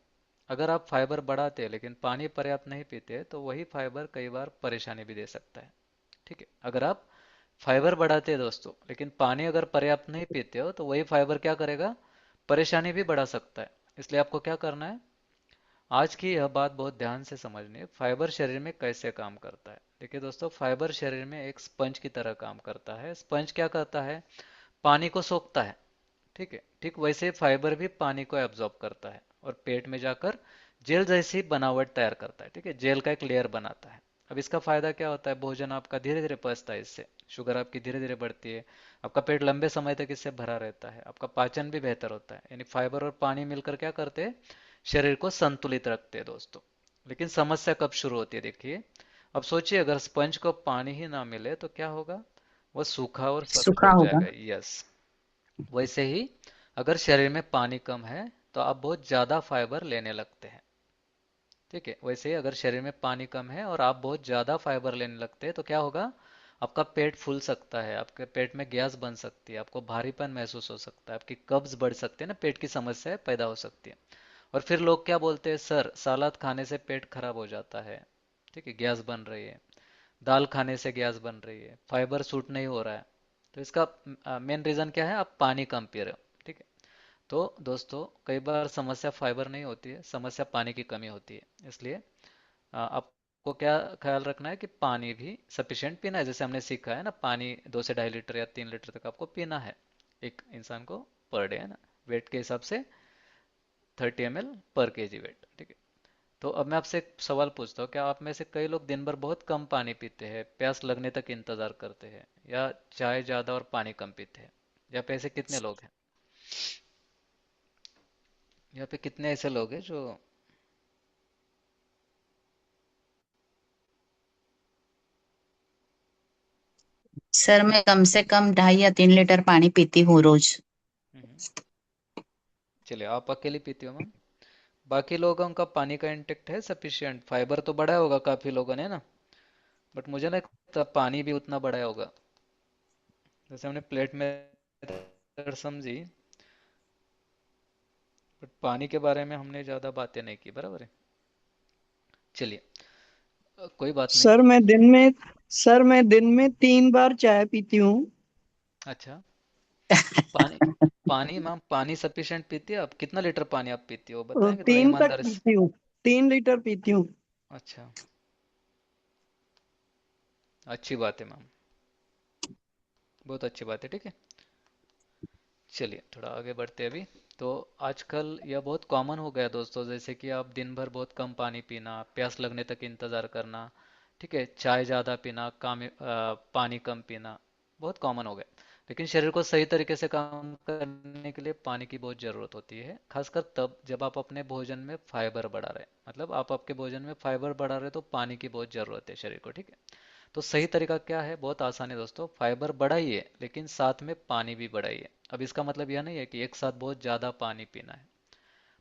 अगर आप फाइबर बढ़ाते हैं लेकिन पानी पर्याप्त नहीं पीते, तो वही फाइबर कई बार परेशानी भी दे सकता है, ठीक है। अगर आप फाइबर बढ़ाते हैं दोस्तों, लेकिन पानी अगर पर्याप्त नहीं पीते हो, तो वही फाइबर क्या करेगा, परेशानी भी बढ़ा सकता है। इसलिए आपको क्या करना है, आज की यह बात बहुत ध्यान से समझनी है, फाइबर शरीर में कैसे काम करता है। देखिए दोस्तों, फाइबर शरीर में एक स्पंज की तरह काम करता है। स्पंज क्या करता है, पानी को सोखता है, ठीक है। ठीक वैसे फाइबर भी पानी को एब्जॉर्ब करता है, और पेट में जाकर जेल जैसी बनावट तैयार करता है, ठीक है, जेल का एक लेयर बनाता है। अब इसका फायदा क्या होता है, भोजन आपका धीरे धीरे पचता है, इससे शुगर आपकी धीरे धीरे बढ़ती है, आपका पेट लंबे समय तक इससे भरा रहता है, आपका पाचन भी बेहतर होता है। यानी फाइबर और पानी मिलकर क्या करते हैं, शरीर को संतुलित रखते हैं दोस्तों। लेकिन समस्या कब शुरू होती है, देखिए। अब सोचिए अगर स्पंज को पानी ही ना मिले तो क्या होगा, वो सूखा और सख्त सूखा हो होगा। जाएगा। यस। वैसे ही अगर शरीर में पानी कम है तो आप बहुत ज़्यादा फाइबर लेने लगते हैं। ठीक है, वैसे ही अगर शरीर में पानी कम है और आप बहुत ज़्यादा फाइबर लेने लगते हैं तो क्या होगा? आपका पेट फूल सकता है, आपके पेट में गैस बन सकती है, आपको भारीपन महसूस हो सकता है, आपकी कब्ज बढ़ सकती है ना, पेट की समस्याएं पैदा हो सकती है। और फिर लोग क्या बोलते हैं, सर सलाद खाने से पेट खराब हो जाता है। ठीक है, गैस बन रही है। दाल खाने से गैस बन रही है, फाइबर सूट नहीं हो रहा है। तो इसका मेन रीजन क्या है? आप पानी कम पी रहे हो। ठीक है। तो दोस्तों, कई बार समस्या फाइबर नहीं होती है, समस्या पानी की कमी होती है। इसलिए आपको क्या ख्याल रखना है कि पानी भी सफिशिएंट पीना है। जैसे हमने सीखा है ना, पानी 2 से 2.5 लीटर या 3 लीटर तक आपको पीना है एक इंसान को पर डे, है ना, वेट के हिसाब से 30 ml पर केजी वेट। ठीक है। तो अब मैं आपसे एक सवाल पूछता हूँ, क्या आप में से कई लोग दिन भर बहुत कम पानी पीते हैं, प्यास लगने तक इंतजार करते हैं, या चाय ज्यादा और पानी कम पीते हैं? यहाँ पे ऐसे कितने लोग हैं? यहाँ पे कितने ऐसे लोग हैं जो... सर मैं कम से कम 2.5 या 3 लीटर पानी पीती हूँ रोज। हम्म, चलिए, आप अकेली पीती हो मैम। बाकी लोगों का पानी का इंटेक्ट है सफिशिएंट, फाइबर तो बढ़ाया होगा काफी लोगों ने ना, बट मुझे नहीं लगता पानी भी उतना बढ़ाया होगा। जैसे हमने प्लेट में समझी, बट पानी के बारे में हमने ज्यादा बातें नहीं की, बराबर है। चलिए, कोई बात नहीं। सर मैं दिन में सर मैं दिन में 3 बार चाय पीती हूँ। अच्छा, पानी पानी मैम, पानी सफिशिएंट पीती है आप? कितना लीटर पानी आप पीती हो, बताएंगे थोड़ा 3 तक ईमानदारी से? पीती हूँ। 3 लीटर पीती हूँ। अच्छा, अच्छी बात है मैम, बहुत अच्छी बात है। ठीक है, चलिए थोड़ा आगे बढ़ते हैं अभी। तो आजकल यह बहुत कॉमन हो गया दोस्तों, जैसे कि आप दिन भर बहुत कम पानी पीना, प्यास लगने तक इंतजार करना, ठीक है, चाय ज़्यादा पीना, पानी कम पीना, बहुत कॉमन हो गया। लेकिन शरीर को सही तरीके से काम करने के लिए पानी की बहुत ज़रूरत होती है, खासकर तब जब आप अपने भोजन में फाइबर बढ़ा रहे हैं। मतलब आप आपके भोजन में फाइबर बढ़ा रहे हैं तो पानी की बहुत ज़रूरत है शरीर को। ठीक है। तो सही तरीका क्या है? बहुत आसान है दोस्तों, फाइबर बढ़ाइए लेकिन साथ में पानी भी बढ़ाइए। अब इसका मतलब यह नहीं है कि एक साथ बहुत ज़्यादा पानी पीना है,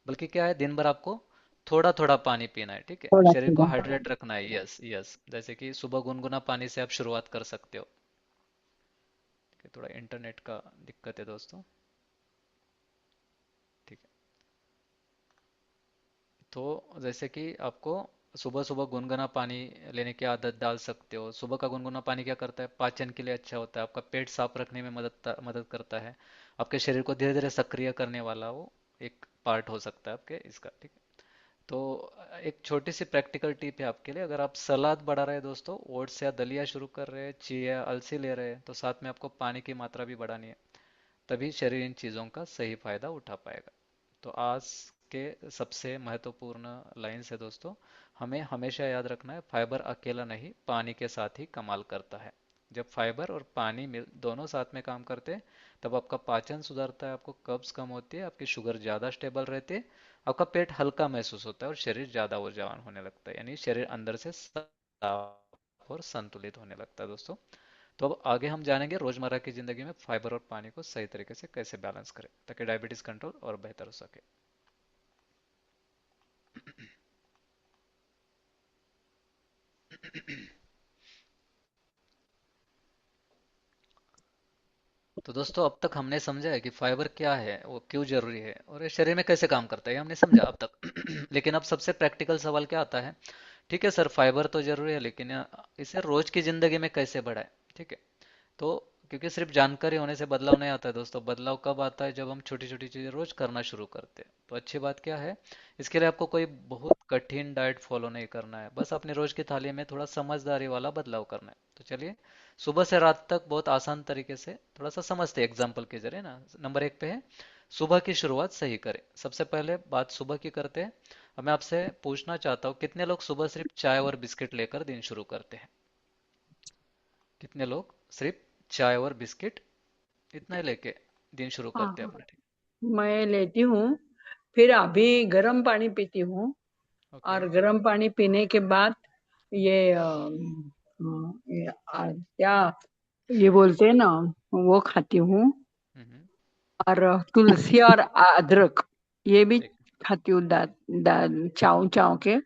बल्कि क्या है, दिन भर आपको थोड़ा थोड़ा पानी पीना है। ठीक है, थोड़ा शरीर को थोड़ा। हाइड्रेट रखना है। यस यस, जैसे कि सुबह गुनगुना पानी से आप शुरुआत कर सकते हो। ठीक है, थोड़ा इंटरनेट का दिक्कत है दोस्तों। ठीक है, तो जैसे कि आपको सुबह सुबह गुनगुना पानी लेने की आदत डाल सकते हो। सुबह का गुनगुना पानी क्या करता है? पाचन के लिए अच्छा होता है, आपका पेट साफ रखने में मदद करता है, आपके शरीर को धीरे धीरे सक्रिय करने वाला वो एक पार्ट हो सकता है आपके इसका। ठीक है। तो एक छोटी सी प्रैक्टिकल टिप है आपके लिए, अगर आप सलाद बढ़ा रहे हैं दोस्तों, ओट्स या दलिया शुरू कर रहे हैं, चिया अलसी ले रहे हैं, तो साथ में आपको पानी की मात्रा भी बढ़ानी है। तभी शरीर इन चीज़ों का सही फायदा उठा पाएगा। तो आज के सबसे महत्वपूर्ण लाइंस है दोस्तों, हमें हमेशा याद रखना है, फाइबर अकेला नहीं, पानी के साथ ही कमाल करता है। जब फाइबर और पानी मिल दोनों साथ में काम करते हैं, तब आपका पाचन सुधरता है, आपको कब्ज कम होती है, आपकी शुगर ज़्यादा स्टेबल रहती है, आपका पेट हल्का महसूस होता है और शरीर ज़्यादा ऊर्जावान होने लगता है, यानी शरीर अंदर से साफ और संतुलित होने लगता है दोस्तों। तो अब आगे हम जानेंगे रोजमर्रा की जिंदगी में फाइबर और पानी को सही तरीके से कैसे बैलेंस करें ताकि डायबिटीज कंट्रोल और बेहतर हो सके। तो दोस्तों, अब तक हमने समझा है कि फाइबर क्या है, वो क्यों जरूरी है और ये शरीर में कैसे काम करता है, ये हमने समझा अब तक। लेकिन अब सबसे प्रैक्टिकल सवाल क्या आता है? ठीक है सर, फाइबर तो जरूरी है, लेकिन इसे रोज की जिंदगी में कैसे बढ़ाएं? ठीक है। तो क्योंकि सिर्फ जानकारी होने से बदलाव नहीं आता है दोस्तों, बदलाव कब आता है? जब हम छोटी छोटी चीजें रोज करना शुरू करते हैं। तो अच्छी बात क्या है, इसके लिए आपको कोई बहुत कठिन डाइट फॉलो नहीं करना है, बस अपनी रोज की थाली में थोड़ा समझदारी वाला बदलाव करना है। तो चलिए, सुबह से रात तक बहुत आसान तरीके से थोड़ा सा समझते हैं एग्जाम्पल के जरिए ना। नंबर 1 पे है, सुबह की शुरुआत सही करें। सबसे पहले बात सुबह की करते हैं। अब मैं आपसे पूछना चाहता हूँ, कितने लोग सुबह सिर्फ चाय और बिस्किट लेकर दिन शुरू करते हैं? कितने लोग सिर्फ चाय और बिस्किट इतना ही लेके दिन शुरू करते हैं हाँ, अपना? ठीक। मैं लेती हूँ। फिर अभी गर्म पानी पीती हूँ। ओके। और गर्म पानी पीने के बाद ये क्या ये बोलते हैं ना, वो खाती हूँ। हम्म। और तुलसी और अदरक, ये भी ठीक। खाती हूँ, दाद चाव चाव के।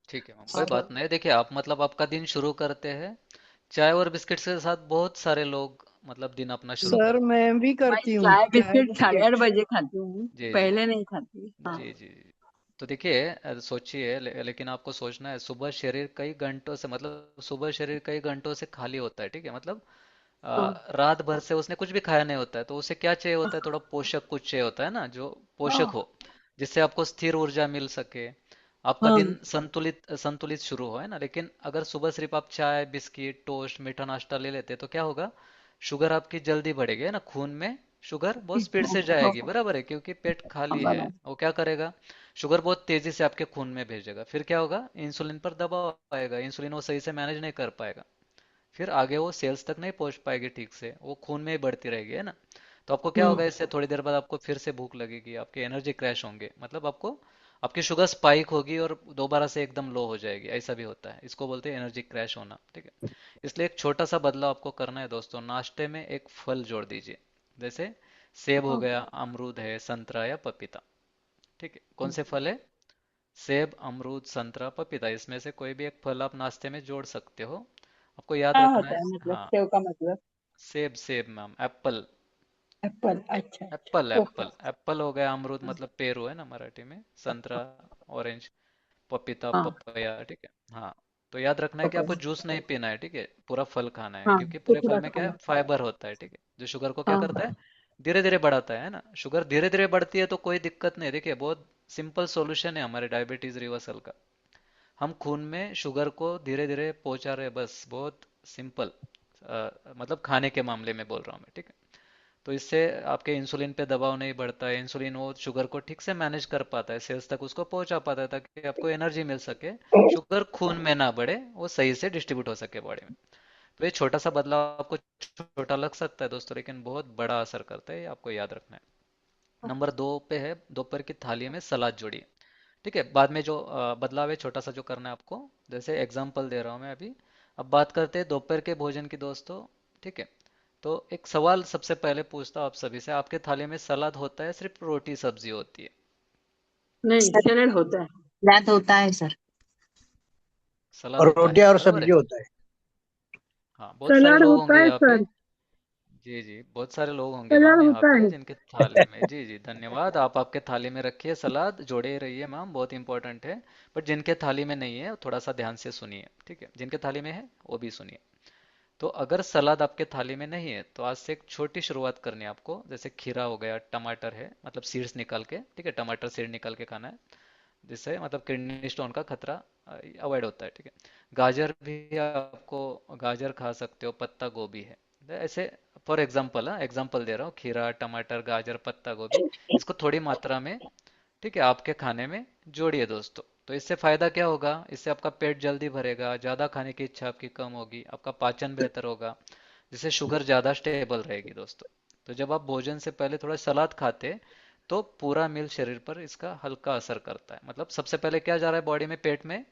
ठीक है मैम, कोई और बात नहीं। देखिए आप मतलब आपका दिन शुरू करते हैं चाय और बिस्किट के साथ। बहुत सारे लोग मतलब दिन अपना शुरू सर करते हैं। मैं भी मैं करती हूँ चाय चाय बिस्किट 8:30 बिस्किट। बजे खाती हूँ, जी जी पहले नहीं खाती। हाँ। जी जी जी। तो देखिए सोचिए लेकिन आपको सोचना है सुबह शरीर कई घंटों से मतलब सुबह शरीर कई घंटों से खाली होता है, ठीक है। मतलब हाँ। रात भर से उसने कुछ भी खाया नहीं होता है, तो उसे क्या चाहिए होता है, थोड़ा पोषक कुछ चाहिए होता है ना, जो पोषक हाँ। हो, जिससे आपको स्थिर ऊर्जा मिल सके, आपका हाँ। दिन संतुलित संतुलित शुरू हो, है ना। लेकिन अगर सुबह सिर्फ आप चाय बिस्किट टोस्ट मीठा नाश्ता ले लेते तो क्या होगा, शुगर आपकी जल्दी बढ़ेगी, है ना। खून में शुगर बहुत स्पीड हाँ। से जाएगी, हाँ, बराबर है, क्योंकि पेट खाली है। बराबर। वो क्या करेगा, शुगर बहुत तेजी से आपके खून में भेजेगा। फिर क्या होगा, इंसुलिन पर दबाव आएगा, इंसुलिन वो सही से मैनेज नहीं कर पाएगा, फिर आगे वो सेल्स तक नहीं पहुंच पाएगी ठीक से, वो खून में ही बढ़ती रहेगी, है ना। तो आपको क्या हम्म। होगा, इससे थोड़ी देर बाद आपको फिर से भूख लगेगी, आपके एनर्जी क्रैश होंगे, मतलब आपको आपकी शुगर स्पाइक होगी और दोबारा से एकदम लो हो जाएगी, ऐसा भी होता है। इसको बोलते हैं एनर्जी क्रैश होना, ठीक है। इसलिए एक छोटा सा बदलाव आपको करना है दोस्तों, नाश्ते में एक फल जोड़ दीजिए। जैसे सेब हो हाँ। गया, अमरूद है, संतरा या पपीता, ठीक है। कौन से फल है, सेब अमरूद संतरा पपीता, इसमें से कोई भी एक फल आप नाश्ते में जोड़ सकते हो। आपको याद क्या रखना होता है। है मतलब हाँ, सेव का मतलब? सेब सेब मैम, एप्पल। एप्पल, अच्छा एप्पल अच्छा, ओके। एप्पल एप्पल हो गया, अमरूद मतलब पेरू है ना मराठी में, संतरा ऑरेंज, पपीता हाँ। पपाया, ठीक है। हाँ, तो याद रखना है कि आपको पकड़। जूस नहीं पीना है, ठीक है, पूरा फल खाना है, हाँ, क्योंकि पूरे फल टुकड़ा में क्या है, खाना। फाइबर होता है, ठीक है, जो शुगर को क्या हाँ। करता है, धीरे धीरे बढ़ाता है ना। शुगर धीरे धीरे बढ़ती है तो कोई दिक्कत नहीं, देखिए बहुत सिंपल सॉल्यूशन है हमारे डायबिटीज रिवर्सल का। हम खून में शुगर को धीरे धीरे पहुंचा रहे हैं, बस बहुत सिंपल। मतलब खाने के मामले में बोल रहा हूँ मैं, ठीक है। तो इससे आपके इंसुलिन पे दबाव नहीं बढ़ता है, इंसुलिन वो शुगर को ठीक से मैनेज कर पाता है, सेल्स तक उसको पहुंचा पाता है, ताकि आपको एनर्जी मिल सके, शुगर खून में ना बढ़े, वो सही से डिस्ट्रीब्यूट हो सके बॉडी में। तो ये छोटा सा बदलाव आपको छोटा लग सकता है दोस्तों, लेकिन बहुत बड़ा असर करता है, ये आपको याद रखना है। नंबर 2 पे है, दोपहर की थाली में सलाद जोड़िए, ठीक है। बाद में जो बदलाव है छोटा सा जो करना है आपको, जैसे एग्जांपल दे रहा हूँ मैं अभी। अब बात करते हैं दोपहर के भोजन की दोस्तों, ठीक है। तो एक सवाल सबसे पहले पूछता हूँ आप सभी से, आपके थाली में सलाद होता है, सिर्फ रोटी सब्जी होती है? नहीं, सर सैलेड होता है। सलाद होता है सर। सलाद और होता है, रोटियां और बराबर सब्जी है। होता है। हाँ, बहुत सारे सलाद लोग होता होंगे है यहाँ पे। सर। जी जी, बहुत सारे लोग होंगे सलाद मैम यहाँ होता पे है। जिनके थाली में, जी जी धन्यवाद, आप आपके थाली में रखिए, सलाद जोड़े ही रहिए मैम, बहुत इंपॉर्टेंट है। बट जिनके थाली में नहीं है थोड़ा सा ध्यान से सुनिए, ठीक है, जिनके थाली में है वो भी सुनिए। तो अगर सलाद आपके थाली में नहीं है तो आज से एक छोटी शुरुआत करनी है आपको। जैसे खीरा हो गया, टमाटर है, मतलब सीड्स निकाल के, ठीक है, टमाटर सीड निकाल के खाना है, जिससे मतलब किडनी स्टोन का खतरा अवॉइड होता है, ठीक है। गाजर भी आपको, गाजर खा सकते हो, पत्ता गोभी है, तो ऐसे फॉर एग्जांपल, हाँ एग्जांपल दे रहा हूँ, खीरा टमाटर गाजर पत्ता गोभी, इसको थोड़ी मात्रा में, ठीक है, आपके खाने में जोड़िए दोस्तों। तो इससे फायदा क्या होगा, इससे आपका पेट जल्दी भरेगा, ज्यादा खाने की इच्छा आपकी कम होगी, आपका पाचन बेहतर होगा, जिससे शुगर ज्यादा स्टेबल रहेगी दोस्तों। तो जब आप भोजन से पहले थोड़ा सलाद खाते तो पूरा मील शरीर पर इसका हल्का असर करता है। मतलब सबसे पहले क्या जा रहा है बॉडी में, पेट में,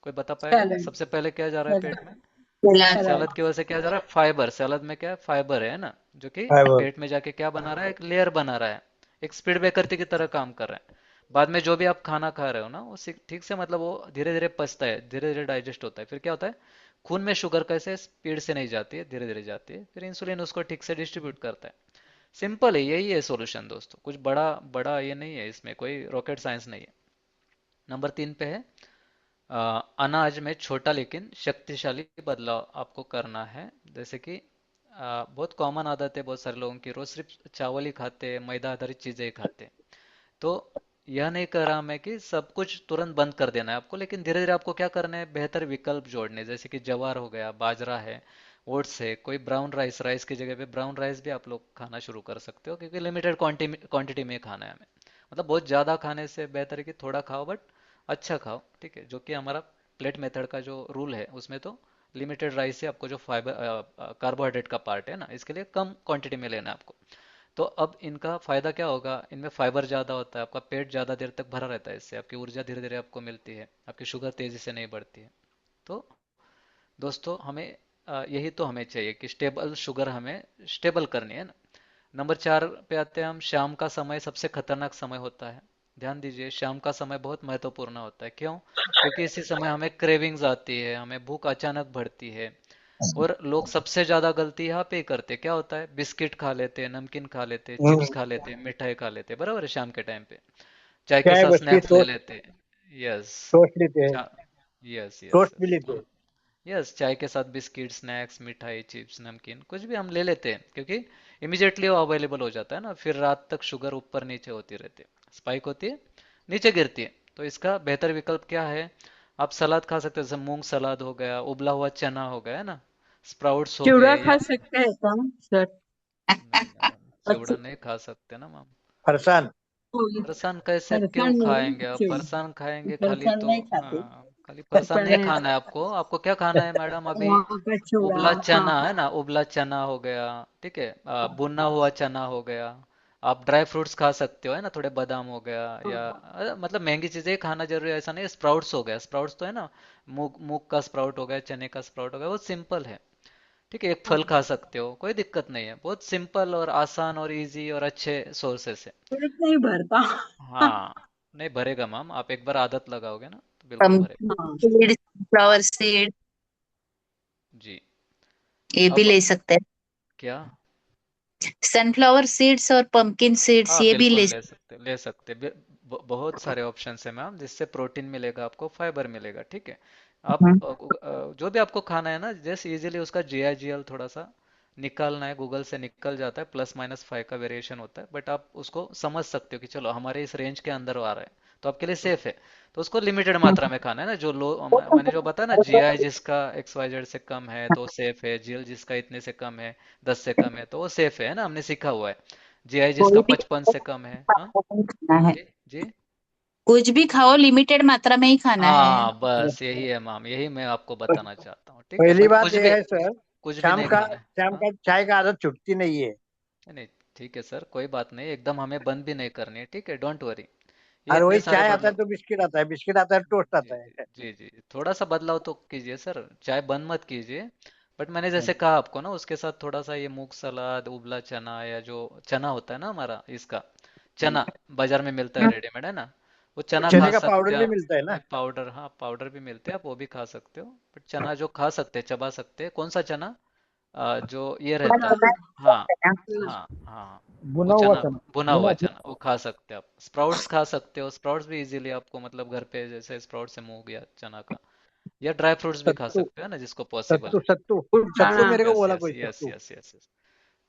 कोई बता पाएगा, सैलेड। सबसे पहले क्या जा रहा है पेट में? सलाद। सलाद। सैलड की वजह से क्या जा रहा है, फाइबर, सैलड में क्या है, फाइबर है ना, जो कि फाइबर। पेट में जाके क्या बना रहा है, एक लेयर बना रहा है, एक स्पीड ब्रेकर की तरह काम कर रहा है। बाद में जो भी आप खाना खा रहे हो ना, वो ठीक से मतलब वो धीरे धीरे पचता है, धीरे धीरे डाइजेस्ट होता है, फिर क्या होता है, खून में शुगर कैसे स्पीड से नहीं जाती है, धीरे धीरे जाती है, फिर इंसुलिन उसको ठीक से डिस्ट्रीब्यूट करता है। सिंपल है, यही है सॉल्यूशन दोस्तों, कुछ बड़ा बड़ा ये नहीं है, इसमें कोई रॉकेट साइंस नहीं है। नंबर 3 पे है, अनाज में छोटा लेकिन शक्तिशाली बदलाव आपको करना है। जैसे कि बहुत कॉमन आदत है बहुत सारे लोगों की, रोज सिर्फ चावल ही खाते हैं, मैदा आधारित चीजें ही खाते हैं। तो यह नहीं कर रहा मैं कि सब कुछ तुरंत बंद कर देना है आपको, लेकिन धीरे धीरे आपको क्या करना है, बेहतर विकल्प जोड़ने, जैसे कि जवार हो गया, बाजरा है, ओट्स है, कोई ब्राउन राइस, राइस की जगह पे ब्राउन राइस भी आप लोग खाना शुरू कर सकते हो, क्योंकि लिमिटेड क्वांटिटी में खाना है हमें। मतलब बहुत ज़्यादा खाने से बेहतर है कि थोड़ा खाओ, बट अच्छा खाओ, ठीक है, जो कि हमारा प्लेट मेथड का जो रूल है उसमें तो लिमिटेड राइस से आपको जो फाइबर कार्बोहाइड्रेट का पार्ट है ना, इसके लिए कम क्वांटिटी में लेना है आपको। तो अब इनका फायदा क्या होगा, इनमें फाइबर ज्यादा होता है, आपका पेट ज्यादा देर तक भरा रहता है, इससे आपकी ऊर्जा धीरे धीरे आपको मिलती है, आपकी शुगर तेजी से नहीं बढ़ती है। तो दोस्तों हमें यही तो हमें चाहिए कि स्टेबल शुगर हमें स्टेबल करनी है ना। नंबर 4 पे आते हैं हम। शाम का समय सबसे खतरनाक समय होता है। ध्यान दीजिए, शाम का समय बहुत महत्वपूर्ण होता है। क्यों? क्योंकि इसी समय हमें क्रेविंग्स आती है, हमें भूख अचानक बढ़ती है। और लोग सबसे ज्यादा गलती यहाँ पे ही करते हैं। क्या होता है? बिस्किट खा लेते हैं, नमकीन खा लेते हैं, चिप्स हम्म। खा लेते हैं, मिठाई खा लेते हैं, बराबर है, शाम के टाइम पे चाय के चाय साथ बस फिर स्नैक्स ले टोस्ट, लेते हैं। यस। टोस्ट लेते हैं, यस यस टोस्ट भी यस। लेते हैं। यस, चाय के साथ बिस्किट, स्नैक्स, मिठाई, चिप्स, नमकीन कुछ भी हम ले लेते हैं, क्योंकि इमिजिएटली वो अवेलेबल हो जाता है ना। फिर रात तक शुगर ऊपर नीचे होती रहती है, स्पाइक होती है, नीचे गिरती है। तो इसका बेहतर विकल्प क्या है? आप सलाद खा सकते हैं, जैसे मूंग सलाद हो गया, उबला हुआ चना हो गया, है ना, स्प्राउट्स हो चिवड़ा गए, खा या सकते हैं क्या सर? नहीं मैडम, चिवड़ा अच्छा। नहीं खा सकते ना मैम। फरसान। फरसान कैसे, क्यों फरसान नहीं, खाएंगे आप चिवड़ा। फरसान? खाएंगे खाली फरसान तो, नहीं खाते। हाँ, खाली फरसान फरसान नहीं है खाना है आपको। आपको क्या खाना है मैडम अभी? वहाँ का चिवड़ा। उबला हाँ चना है ना, उबला चना हो गया, ठीक है, भुना हुआ चना हो गया। आप ड्राई फ्रूट्स खा सकते हो, है ना, थोड़े बादाम हो गया, या हाँ। मतलब महंगी चीजें ही खाना जरूरी है ऐसा नहीं। स्प्राउट्स हो गया, स्प्राउट्स तो है ना, मूंग मूंग का स्प्राउट हो गया, चने का स्प्राउट हो गया, वो सिंपल है। ठीक है, एक फल हाँ। खा सकते हो, कोई दिक्कत नहीं है, बहुत सिंपल और आसान और इजी और अच्छे सोर्सेस है। पेट नहीं भरता। हाँ, नहीं भरेगा मैम, आप एक बार आदत लगाओगे ना तो बिल्कुल भरेगा। पम्पकिन हाँ। सीड, फ्लावर सीड, जी। ये भी अब ले सकते हैं। क्या? सनफ्लावर सीड्स और पंपकिन सीड्स हाँ ये भी बिल्कुल ले ले सकते, ले सकते। बहुत सारे ऑप्शंस है मैम, जिससे प्रोटीन मिलेगा आपको, फाइबर मिलेगा, ठीक है। आप सकते हैं। जो भी आपको खाना है ना, जैसे इजीली उसका जीआईजीएल थोड़ा सा निकालना है, गूगल से निकल जाता है, +-5 का वेरिएशन होता है, बट आप उसको समझ सकते हो कि चलो हमारे इस रेंज के अंदर आ रहा है, तो आपके लिए सेफ है। तो उसको लिमिटेड मात्रा में खाना है ना, जो लो मैंने जो बताया ना, जीआई जिसका XYZ से कम है तो सेफ है, जीएल जिसका इतने से कम है, 10 से कम है, तो वो सेफ है ना, हमने सीखा हुआ है। जीआई जिसका कोई भी 55 खाओ, से कम है, हाँ। मात्रा में खाना है। जी जी। कुछ भी खाओ, लिमिटेड मात्रा में ही खाना है। हाँ बस यही है मैम, यही मैं आपको बताना चाहता हूँ, ठीक है, पहली बट बात यह है सर, कुछ भी शाम नहीं का, खाना है। शाम हाँ, का चाय का आदत छूटती नहीं है। नहीं, ठीक है सर, कोई बात नहीं, एकदम हमें बंद भी नहीं करनी है, ठीक है, डोंट वरी। ये और इतने वही सारे चाय आता है बदलाव। तो बिस्किट आता है, बिस्किट आता है तो टोस्ट जी आता जी है। जी जी जी, थोड़ा सा बदलाव तो कीजिए सर, चाय बंद मत कीजिए। बट मैंने जैसे कहा आपको ना, उसके साथ थोड़ा सा ये मूंग सलाद, उबला चना, या जो चना होता है ना हमारा, इसका चना बाजार में मिलता है, रेडीमेड है ना, वो चना खा चने का सकते पाउडर हैं भी आप। मिलता है ना। नहीं, पाउडर, हाँ पाउडर भी मिलते हैं, आप वो भी खा सकते हो। बट चना जो खा सकते हैं, चबा सकते हैं, कौन सा चना? जो ये रहता है, हाँ हाँ हाँ, वो बुना हुआ चना, चना। भुना हुआ बुना। चना, वो खा सकते हैं आप। स्प्राउट्स खा सकते हो, स्प्राउट्स भी इजीली आपको, मतलब घर पे जैसे स्प्राउट्स से मूंग या चना का, या ड्राई फ्रूट्स भी खा सत्तू, सकते हो ना, जिसको पॉसिबल सत्तू, है। सत्तू, सत्तू हाँ। मेरे को यस बोला यस कोई, यस सत्तू। Yes yes yes.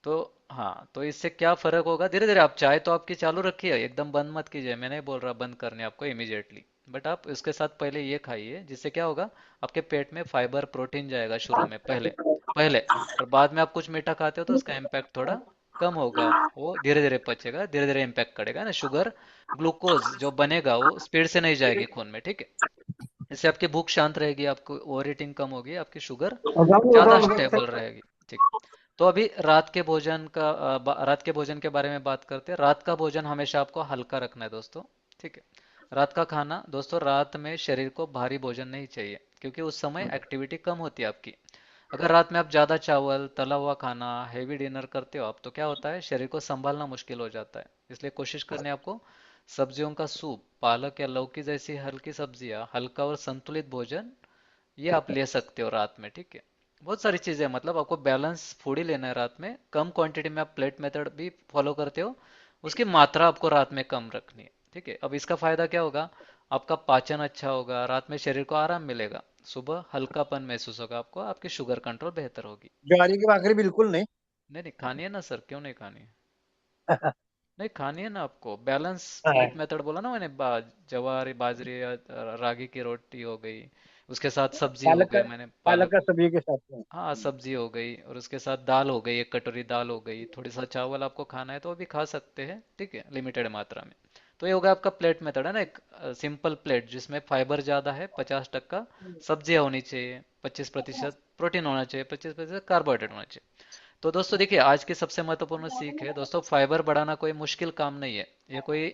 तो हाँ, तो इससे क्या फर्क होगा, धीरे धीरे आप चाय तो आपकी चालू रखिए, एकदम बंद मत कीजिए, मैं नहीं बोल रहा बंद करने आपको इमीडिएटली। बट आप इसके साथ पहले ये खाइए, जिससे क्या होगा, आपके पेट में फाइबर, प्रोटीन जाएगा शुरू में, पहले पहले। और बाद में आप कुछ मीठा खाते हो तो उसका इम्पैक्ट थोड़ा कम होगा, वो धीरे धीरे पचेगा, धीरे धीरे इम्पैक्ट करेगा ना, शुगर, ग्लूकोज जो बनेगा वो स्पीड से नहीं जाएगी खून में, ठीक है। इससे आपकी भूख शांत रहेगी, आपको ओवर ईटिंग कम होगी, आपकी शुगर ज्यादा स्टेबल रहेगी, ठीक। तो अभी रात के भोजन का रात के भोजन के बारे में बात करते हैं। रात का भोजन हमेशा आपको हल्का रखना है दोस्तों, ठीक है। रात का खाना दोस्तों, रात में शरीर को भारी भोजन नहीं चाहिए, क्योंकि उस समय एक्टिविटी कम होती है आपकी। अगर रात में आप ज्यादा चावल, तला हुआ खाना, हेवी डिनर करते हो आप, तो क्या होता है, शरीर को संभालना मुश्किल हो जाता है। इसलिए कोशिश करनी है आपको सब्जियों का सूप, पालक या लौकी जैसी हल्की सब्जियां, हल्का और संतुलित भोजन, ये आप ले सकते हो रात में, ठीक है। बहुत सारी चीजें हैं, मतलब आपको बैलेंस फूड ही लेना है रात में, कम क्वांटिटी में आप प्लेट मेथड भी फॉलो करते हो, उसकी मात्रा आपको रात में कम रखनी है, ठीक है। अब इसका फायदा क्या होगा, आपका पाचन अच्छा होगा, रात में शरीर को आराम मिलेगा, सुबह हल्कापन महसूस होगा आपको, आपकी शुगर कंट्रोल बेहतर होगी। ज्वारी की भाकरी बिल्कुल नहीं। नहीं नहीं, खानी है ना सर, क्यों नहीं खानी है? नहीं, खानी है ना आपको, बैलेंस हाँ, प्लेट मेथड बोला ना मैंने, जवार, बाजरे या रागी की रोटी हो गई, उसके साथ सब्जी हो पालक का, गया, मैंने पालक पालक का हो, सब्जी के साथ में। हाँ सब्जी हो गई, और उसके साथ दाल हो गई, एक कटोरी दाल हो गई, थोड़ी सा चावल आपको खाना है तो वो भी खा सकते हैं, ठीक है, लिमिटेड मात्रा में। तो ये होगा आपका प्लेट मेथड, है ना, एक सिंपल प्लेट जिसमें फाइबर ज्यादा है, 50% सब्जियां होनी चाहिए, 25% प्रोटीन होना चाहिए, 25% कार्बोहाइड्रेट होना चाहिए। तो दोस्तों देखिए, आज की सबसे महत्वपूर्ण सीख है दोस्तों, फाइबर बढ़ाना कोई मुश्किल काम नहीं है, ये कोई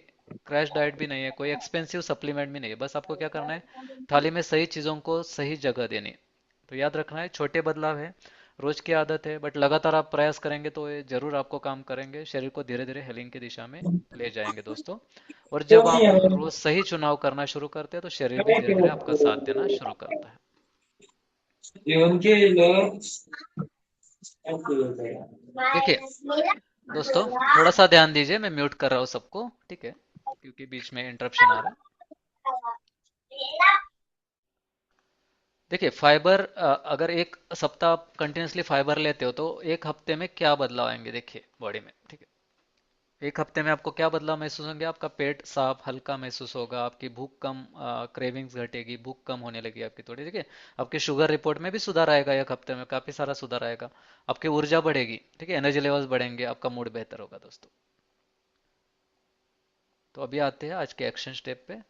क्रैश डाइट भी नहीं है, कोई एक्सपेंसिव सप्लीमेंट भी नहीं है, बस आपको क्या करना है, थाली में सही चीजों को सही जगह देनी है। तो याद रखना है, छोटे बदलाव है, रोज की आदत है, बट लगातार आप प्रयास करेंगे तो ये जरूर आपको काम करेंगे, शरीर को धीरे धीरे हेलिंग की दिशा में ले जाएंगे दोस्तों। और जब आप रोज सही चुनाव करना शुरू करते हैं तो शरीर भी धीरे धीरे आपका साथ देना शुरू करता है। देखिए दोस्तों, थोड़ा सा ध्यान दीजिए, मैं म्यूट कर रहा हूँ सबको, ठीक है, क्योंकि बीच में इंटरप्शन आ रहा है। देखिए फाइबर, अगर एक सप्ताह आप कंटिन्यूसली फाइबर लेते हो तो एक हफ्ते में क्या बदलाव आएंगे देखिए बॉडी में, ठीक है। एक हफ्ते में आपको क्या बदलाव महसूस होंगे? आपका पेट साफ हल्का महसूस होगा, आपकी भूख कम, क्रेविंग्स घटेगी, भूख कम होने लगी आपकी थोड़ी, ठीक है। आपकी शुगर रिपोर्ट में भी सुधार आएगा, एक हफ्ते में काफी सारा सुधार आएगा। आपकी ऊर्जा बढ़ेगी, ठीक है, एनर्जी लेवल्स बढ़ेंगे, आपका मूड बेहतर होगा दोस्तों। तो अभी आते हैं आज के एक्शन स्टेप पे।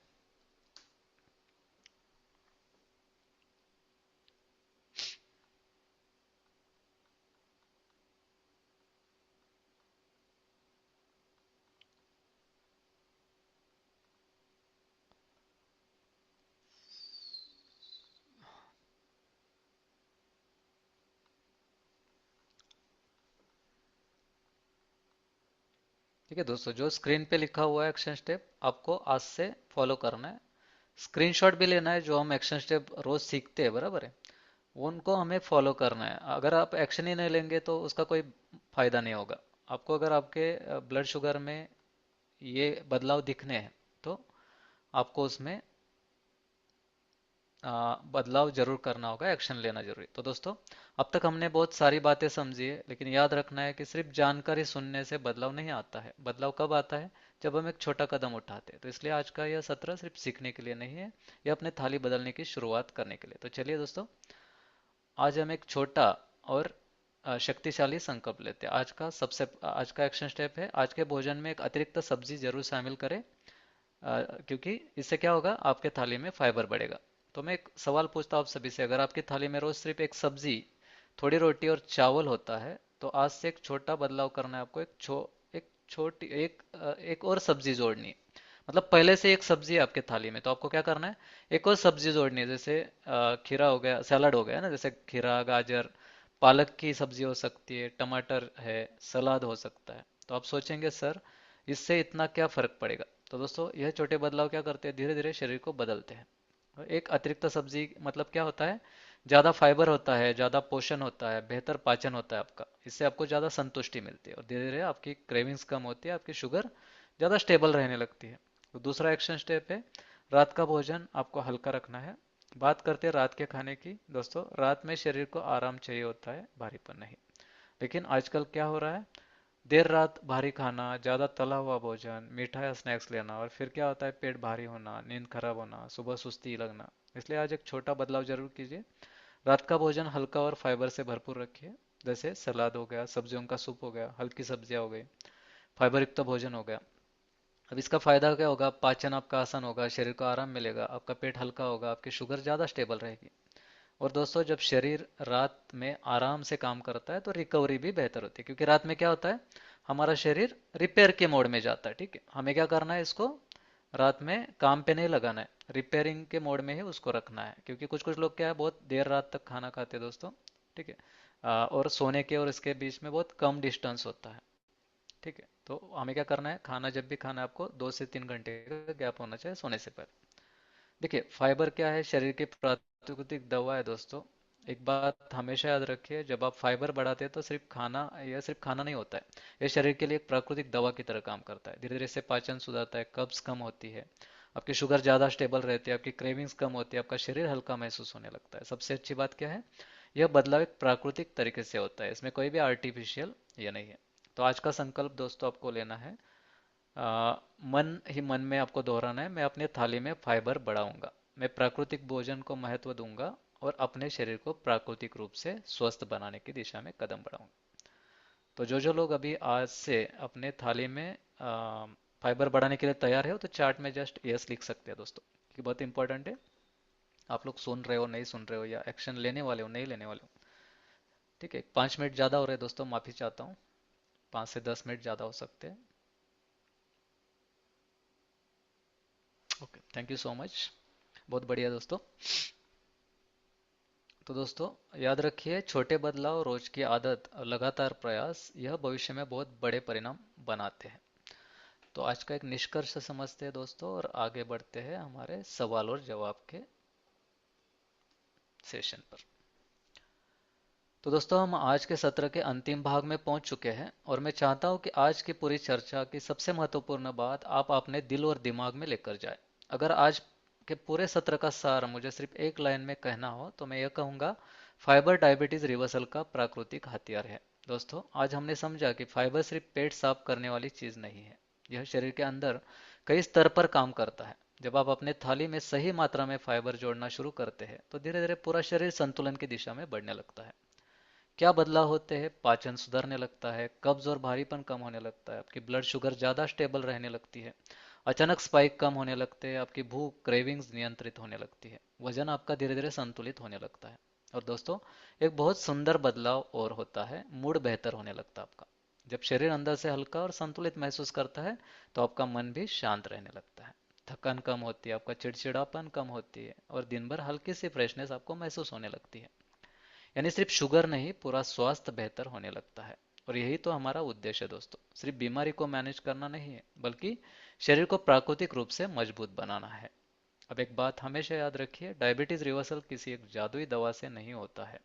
ठीक है दोस्तों, जो स्क्रीन पे लिखा हुआ है एक्शन स्टेप आपको आज से फॉलो करना है। स्क्रीनशॉट भी लेना है, जो हम एक्शन स्टेप रोज सीखते हैं, बराबर है, वो उनको हमें फॉलो करना है। अगर आप एक्शन ही नहीं लेंगे तो उसका कोई फायदा नहीं होगा आपको। अगर आपके ब्लड शुगर में ये बदलाव दिखने हैं तो आपको उसमें बदलाव जरूर करना होगा, एक्शन लेना जरूरी। तो दोस्तों, अब तक हमने बहुत सारी बातें समझी है, लेकिन याद रखना है कि सिर्फ जानकारी सुनने से बदलाव नहीं आता है। बदलाव कब आता है? जब हम एक छोटा कदम उठाते हैं। तो इसलिए आज का यह सत्र सिर्फ सीखने के लिए नहीं है, यह अपने थाली बदलने की शुरुआत करने के लिए। तो चलिए दोस्तों, आज हम एक छोटा और शक्तिशाली संकल्प लेते हैं। आज का एक्शन स्टेप है, आज के भोजन में एक अतिरिक्त सब्जी जरूर शामिल करें, क्योंकि इससे क्या होगा, आपके थाली में फाइबर बढ़ेगा। तो मैं एक सवाल पूछता हूँ आप सभी से, अगर आपकी थाली में रोज सिर्फ एक सब्जी, थोड़ी रोटी और चावल होता है, तो आज से एक छोटा बदलाव करना है आपको। एक छोटी एक और सब्जी जोड़नी है। मतलब पहले से एक सब्जी है आपके थाली में, तो आपको क्या करना है, एक और सब्जी जोड़नी है। जैसे खीरा हो गया, सलाद हो गया ना, जैसे खीरा, गाजर, पालक की सब्जी हो सकती है, टमाटर है, सलाद हो सकता है। तो आप सोचेंगे सर इससे इतना क्या फर्क पड़ेगा? तो दोस्तों, यह छोटे बदलाव क्या करते हैं, धीरे धीरे शरीर को बदलते हैं। और एक अतिरिक्त सब्जी मतलब क्या होता है, ज्यादा फाइबर होता है, ज्यादा पोषण होता है, बेहतर पाचन होता है आपका, इससे आपको ज्यादा संतुष्टि मिलती है और धीरे धीरे आपकी क्रेविंग्स कम होती है, आपकी शुगर ज्यादा स्टेबल रहने लगती है। तो दूसरा एक्शन स्टेप है, रात का भोजन आपको हल्का रखना है। बात करते हैं रात के खाने की। दोस्तों, रात में शरीर को आराम चाहिए होता है, भारीपन नहीं। लेकिन आजकल क्या हो रहा है, देर रात भारी खाना, ज्यादा तला हुआ भोजन, मीठा या स्नैक्स लेना, और फिर क्या होता है, पेट भारी होना, नींद खराब होना, सुबह सुस्ती लगना। इसलिए आज एक छोटा बदलाव जरूर कीजिए। रात का भोजन हल्का और फाइबर से भरपूर रखिए। जैसे सलाद हो गया, सब्जियों का सूप हो गया, हल्की सब्जियां हो गई, फाइबर युक्त भोजन हो गया। अब इसका फायदा क्या होगा, पाचन आपका आसान होगा, शरीर को आराम मिलेगा, आपका पेट हल्का होगा, आपकी शुगर ज्यादा स्टेबल रहेगी। और दोस्तों, जब शरीर रात में आराम से काम करता है तो रिकवरी भी बेहतर होती है, क्योंकि रात में क्या होता है, हमारा शरीर रिपेयर के मोड में जाता है, ठीक है। हमें क्या करना है, इसको रात में काम पे नहीं लगाना है, रिपेयरिंग के मोड में ही उसको रखना है। क्योंकि कुछ कुछ लोग क्या है, बहुत देर रात तक खाना खाते हैं दोस्तों, ठीक है। और सोने के और इसके बीच में बहुत कम डिस्टेंस होता है, ठीक है। तो हमें क्या करना है, खाना जब भी खाना है आपको 2 से 3 घंटे का गैप होना चाहिए सोने से पहले। देखिए फाइबर क्या है, शरीर की प्राकृतिक दवा है दोस्तों। एक बात हमेशा याद रखिए, जब आप फाइबर बढ़ाते हैं तो सिर्फ खाना नहीं होता है, ये शरीर के लिए एक प्राकृतिक दवा की तरह काम करता है। धीरे धीरे से पाचन सुधरता है, कब्ज कम होती है, आपकी शुगर ज्यादा स्टेबल रहती है, आपकी क्रेविंग्स कम होती है, आपका शरीर हल्का महसूस होने लगता है। सबसे अच्छी बात क्या है, यह बदलाव एक प्राकृतिक तरीके से होता है, इसमें कोई भी आर्टिफिशियल ये नहीं है। तो आज का संकल्प दोस्तों आपको लेना है, मन ही मन में आपको दोहराना है, मैं अपने थाली में फाइबर बढ़ाऊंगा, मैं प्राकृतिक भोजन को महत्व दूंगा और अपने शरीर को प्राकृतिक रूप से स्वस्थ बनाने की दिशा में कदम बढ़ाऊंगा। तो जो जो लोग अभी आज से अपने थाली में फाइबर बढ़ाने के लिए तैयार है तो चार्ट में जस्ट यस लिख सकते हैं दोस्तों, कि बहुत इंपॉर्टेंट है। आप लोग सुन रहे हो नहीं सुन रहे हो, या एक्शन लेने वाले हो नहीं लेने वाले हो, ठीक है। 5 मिनट ज़्यादा हो रहे हैं दोस्तों, माफ़ी चाहता हूँ, 5 से 10 मिनट ज़्यादा हो सकते हैं। Okay, thank you so much, बहुत बढ़िया दोस्तों। तो दोस्तों याद रखिए, छोटे बदलाव, रोज की आदत और लगातार प्रयास यह भविष्य में बहुत बड़े परिणाम बनाते हैं। तो आज का एक निष्कर्ष समझते हैं दोस्तों, और आगे बढ़ते हैं हमारे सवाल और जवाब के सेशन पर। तो दोस्तों हम आज के सत्र के अंतिम भाग में पहुंच चुके हैं, और मैं चाहता हूं कि आज की पूरी चर्चा की सबसे महत्वपूर्ण बात आप अपने दिल और दिमाग में लेकर जाए। अगर आज के पूरे सत्र का सार मुझे सिर्फ एक लाइन में कहना हो तो मैं यह कहूंगा, फाइबर डायबिटीज रिवर्सल का प्राकृतिक हथियार है। दोस्तों आज हमने समझा कि फाइबर सिर्फ पेट साफ करने वाली चीज नहीं है, यह शरीर के अंदर कई स्तर पर काम करता है। जब आप अपने थाली में सही मात्रा में फाइबर जोड़ना शुरू करते हैं तो धीरे धीरे पूरा शरीर संतुलन की दिशा में बढ़ने लगता है। क्या बदलाव होते हैं? पाचन सुधरने लगता है, कब्ज और भारीपन कम होने लगता है, आपकी ब्लड शुगर ज्यादा स्टेबल रहने लगती है, अचानक स्पाइक कम होने लगते हैं, आपकी भूख क्रेविंग्स नियंत्रित होने लगती है, वजन आपका धीरे धीरे संतुलित होने लगता है। और दोस्तों एक बहुत सुंदर बदलाव और होता है, मूड बेहतर होने लगता है आपका। जब शरीर अंदर से हल्का और संतुलित महसूस करता है तो आपका मन भी शांत रहने लगता है, थकान कम होती है, आपका चिड़चिड़ापन कम होती है, और दिन भर हल्की सी फ्रेशनेस आपको महसूस होने लगती है। यानी सिर्फ शुगर नहीं, पूरा स्वास्थ्य बेहतर होने लगता है। और यही तो हमारा उद्देश्य है दोस्तों, सिर्फ बीमारी को मैनेज करना नहीं है, बल्कि शरीर को प्राकृतिक रूप से मजबूत बनाना है। अब एक बात हमेशा याद रखिए, डायबिटीज रिवर्सल किसी एक जादुई दवा से नहीं होता है।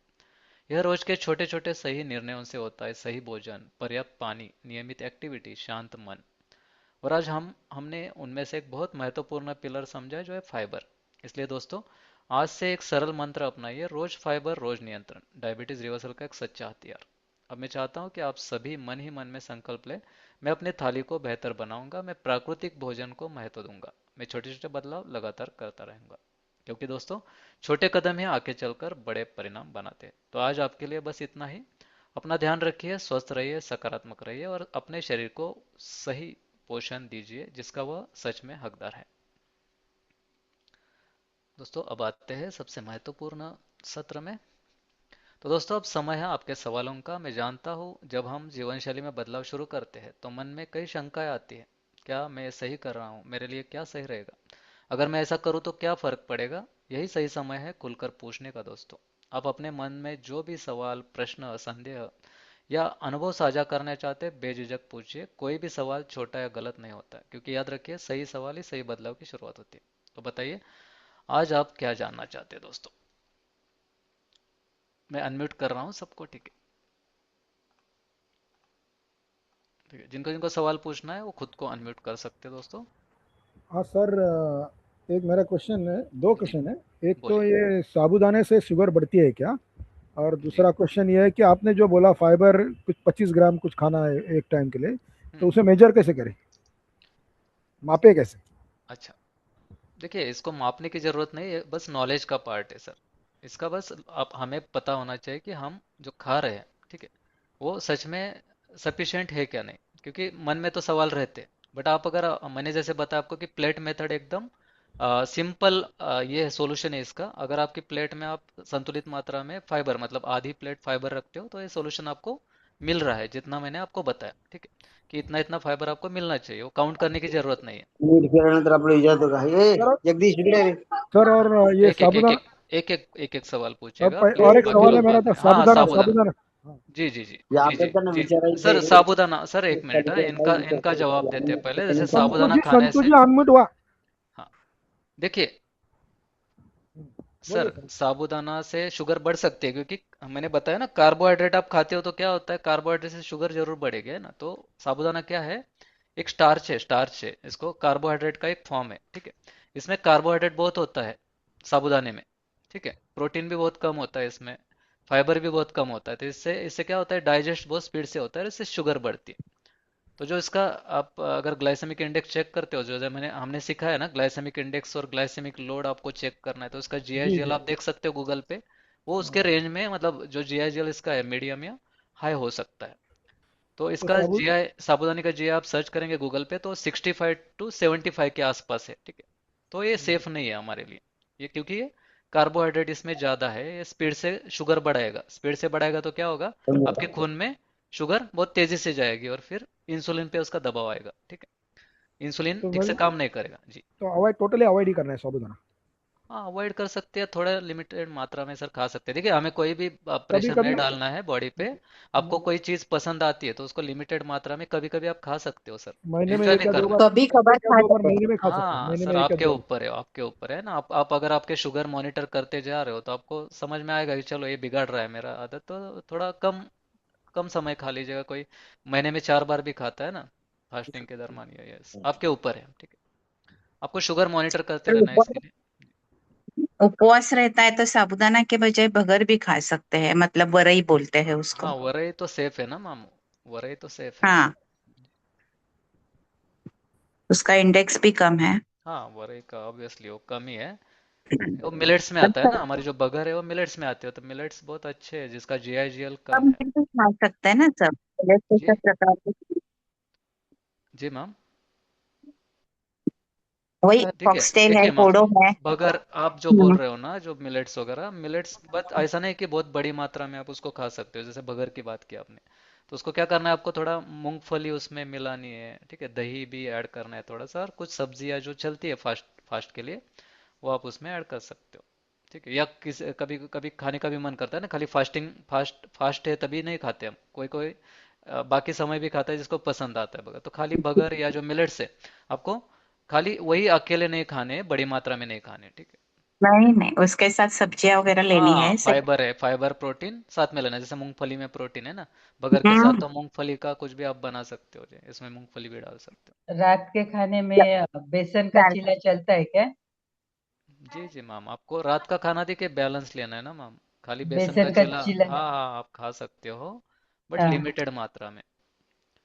यह रोज के छोटे छोटे सही निर्णयों से होता है, सही भोजन, पर्याप्त पानी, नियमित एक्टिविटी, शांत मन। और आज हमने उनमें से एक बहुत महत्वपूर्ण पिलर समझा है, जो है फाइबर। इसलिए दोस्तों आज से एक सरल मंत्र अपनाइए, रोज फाइबर रोज नियंत्रण, डायबिटीज रिवर्सल का एक सच्चा हथियार। अब मैं चाहता हूं कि आप सभी मन ही मन में संकल्प लें, मैं अपने थाली को बेहतर बनाऊंगा, मैं प्राकृतिक भोजन को महत्व दूंगा, मैं छोटे छोटे बदलाव लगातार करता रहूंगा। क्योंकि दोस्तों छोटे कदम ही आगे चलकर बड़े परिणाम बनाते हैं। तो आज आपके लिए बस इतना ही। अपना ध्यान रखिए, स्वस्थ रहिए, सकारात्मक रहिए, और अपने शरीर को सही पोषण दीजिए जिसका वह सच में हकदार है। दोस्तों अब आते हैं सबसे महत्वपूर्ण सत्र में। तो दोस्तों अब समय है आपके सवालों का। मैं जानता हूँ जब हम जीवन शैली में बदलाव शुरू करते हैं तो मन में कई शंकाएं आती हैं। क्या मैं सही कर रहा हूँ? मेरे लिए क्या सही रहेगा? अगर मैं ऐसा करूँ तो क्या फर्क पड़ेगा? यही सही समय है खुलकर पूछने का दोस्तों। आप अपने मन में जो भी सवाल, प्रश्न, संदेह या अनुभव साझा करना चाहते हैं, बेझिझक पूछिए। कोई भी सवाल छोटा या गलत नहीं होता है, क्योंकि याद रखिए सही सवाल ही सही बदलाव की शुरुआत होती है। तो बताइए आज आप क्या जानना चाहते हैं दोस्तों? मैं अनम्यूट कर रहा हूँ सबको, ठीक है? ठीक है, जिनको जिनको सवाल पूछना है वो खुद को अनम्यूट कर सकते हैं दोस्तों। हाँ सर, एक मेरा क्वेश्चन है, दो जी क्वेश्चन है। एक तो बोलिए। ये साबूदाने से शुगर बढ़ती है क्या? और जी। दूसरा क्वेश्चन ये है कि आपने जो बोला फाइबर कुछ 25 ग्राम कुछ खाना है एक टाइम के लिए, तो हम्म। उसे मेजर कैसे करें, मापे कैसे? अच्छा, देखिए इसको मापने की जरूरत नहीं है, बस नॉलेज का पार्ट है सर। इसका बस आप हमें पता होना चाहिए कि हम जो खा रहे हैं, ठीक है, वो सच में सफिशिएंट है क्या नहीं। क्योंकि मन में तो सवाल रहते हैं, बट आप अगर मैंने जैसे बताया आपको कि प्लेट मेथड एकदम सिंपल, ये सॉल्यूशन है इसका। अगर आपकी प्लेट में आप संतुलित मात्रा में फाइबर, मतलब आधी प्लेट फाइबर रखते हो, तो ये सॉल्यूशन आपको मिल रहा है जितना मैंने आपको बताया, ठीक है, कि इतना इतना फाइबर आपको मिलना चाहिए, वो काउंट करने की जरूरत नहीं है। नीट केल्यानंतर आपलं विचारतो का ए सर जगदीश इकडे रे. सर और ये एक एक एक साबूदाना, एक एक एक एक एक सवाल पूछिएगा प्लीज, और एक बाकी सवाल है लोग मेरा, बाद तो में। हाँ हाँ, साबूदाना साबूदाना। साबूदाना हाँ। जी जी जी या जी जी आपल्याकडनं जी। विचारायचं सर आहे साबूदाना, सर एक मिनट है, इनका त्याच्याबद्दल इनका जवाब विचारतो देते हैं पहले। जैसे आणि साबूदाना संतोष जी, खाने संतोष से, जी अनम्यूट हुआ। हाँ देखिए, बोलिए सर सर। साबूदाना से शुगर बढ़ सकती है, क्योंकि मैंने बताया ना, कार्बोहाइड्रेट आप खाते हो तो क्या होता है, कार्बोहाइड्रेट से शुगर जरूर बढ़ेगी, है ना? तो साबूदाना क्या है, एक स्टार्च है, स्टार्च है, इसको कार्बोहाइड्रेट का एक फॉर्म है, ठीक है। इसमें कार्बोहाइड्रेट बहुत होता है साबूदाने में, ठीक है, प्रोटीन भी बहुत कम होता है इसमें, फाइबर भी बहुत कम होता है। तो इससे इससे क्या होता है, डाइजेस्ट बहुत स्पीड से होता है, और इससे शुगर बढ़ती है। तो जो इसका आप अगर ग्लाइसेमिक इंडेक्स चेक करते हो, जो मैंने हमने सीखा है ना, ग्लाइसेमिक इंडेक्स और ग्लाइसेमिक लोड आपको चेक करना है, तो इसका जी जीआईजीएल जी। आप देख सकते हो गूगल पे। वो उसके हाँ, रेंज में, मतलब जो जीआईजीएल इसका है मीडियम या हाई हो सकता है। तो तो इसका साबुत जीआई, साबूदानी का जीआई आप सर्च करेंगे गूगल पे तो 65 to 75 के आसपास है, ठीक है। तो ये सेफ नहीं है हमारे लिए, ये क्योंकि ये कार्बोहाइड्रेट इसमें ज्यादा है, ये स्पीड से शुगर बढ़ाएगा। स्पीड से बढ़ाएगा तो क्या होगा, आपके खून में शुगर बहुत तेजी से जाएगी, और फिर इंसुलिन पे उसका दबाव आएगा, ठीक है। इंसुलिन तो ठीक से मतलब काम नहीं करेगा जी। तो अवॉइड, टोटली अवॉइड ही करना है साबूदाना। हाँ अवॉइड कर सकते हैं, थोड़ा लिमिटेड मात्रा में सर खा सकते हैं। देखिए हमें कोई भी कभी प्रेशर नहीं कभी डालना है बॉडी पे। आपको कोई चीज़ पसंद आती है तो उसको लिमिटेड मात्रा में कभी कभी आप खा सकते हो सर, महीने में एंजॉय एक नहीं या दो करना। बार, कभी कभार एक या खा दो बार सकते महीने हैं। में खा सकते हैं, हाँ महीने सर में एक या आपके दो। ऊपर है, आपके ऊपर है ना। आप अगर आपके शुगर मॉनिटर करते जा रहे हो तो आपको समझ में आएगा कि चलो ये बिगाड़ रहा है मेरा आदत, तो थोड़ा कम कम समय खा लीजिएगा। कोई महीने में 4 बार भी खाता है ना फास्टिंग के दरमियान, ये यस आपके ऊपर है, ठीक है। आपको शुगर मॉनिटर करते और रहना है इसके लिए। उपवास रहता है तो साबूदाना के बजाय बगर भी खा सकते हैं, मतलब वरई बोलते हैं उसको। हाँ वरई तो सेफ है ना मामू, वरई तो सेफ है। हाँ, उसका इंडेक्स भी कम है। हाँ वरई का ऑब्वियसली वो कम ही है। वो मिलेट्स में आता है ना, हमारी जो बगर है वो मिलेट्स में आती है, तो मिलेट्स बहुत अच्छे हैं जिसका जीआईजीएल कम सब है। मिलकर खा सकते हैं ना सब, जैसे जी सब प्रकार के। जी मैम। वही देखिए फॉक्सटेल है, देखिए मैम, कोडो है। बगर आप जो बोल रहे हो ना, जो मिलेट्स वगैरह, मिलेट्स बट ऐसा नहीं कि बहुत बड़ी मात्रा में आप उसको खा सकते हो। जैसे बगर की बात की आपने, तो उसको क्या करना है, आपको थोड़ा मूंगफली उसमें मिलानी है, ठीक है। दही भी ऐड करना है थोड़ा सा, और कुछ सब्जियां जो चलती है फास्ट फास्ट के लिए वो आप उसमें ऐड कर सकते हो, ठीक है। या किस कभी कभी खाने का भी मन करता है ना, खाली फास्टिंग फास्ट फास्ट है तभी नहीं खाते हम, कोई कोई बाकी समय भी खाता है जिसको पसंद आता है बगर, तो खाली बगर या जो मिलेट्स है आपको खाली वही अकेले नहीं खाने, बड़ी मात्रा में नहीं खाने, ठीक है। नहीं नहीं, उसके साथ सब्जियां वगैरह लेनी हाँ है फाइबर है, फाइबर प्रोटीन साथ में लेना, जैसे मूंगफली में प्रोटीन है ना, बगर के साथ हम्म। तो मूंगफली का कुछ भी आप बना सकते हो, इसमें मूंगफली भी डाल सकते रात के खाने में बेसन का दाल। चीला चलता है क्या? हो। जी जी मैम, आपको रात का खाना देखिए बैलेंस लेना है ना मैम। खाली बेसन का बेसन का चीला, चीला। हाँ हाँ आप खा सकते हो, बट हाँ लिमिटेड मात्रा में।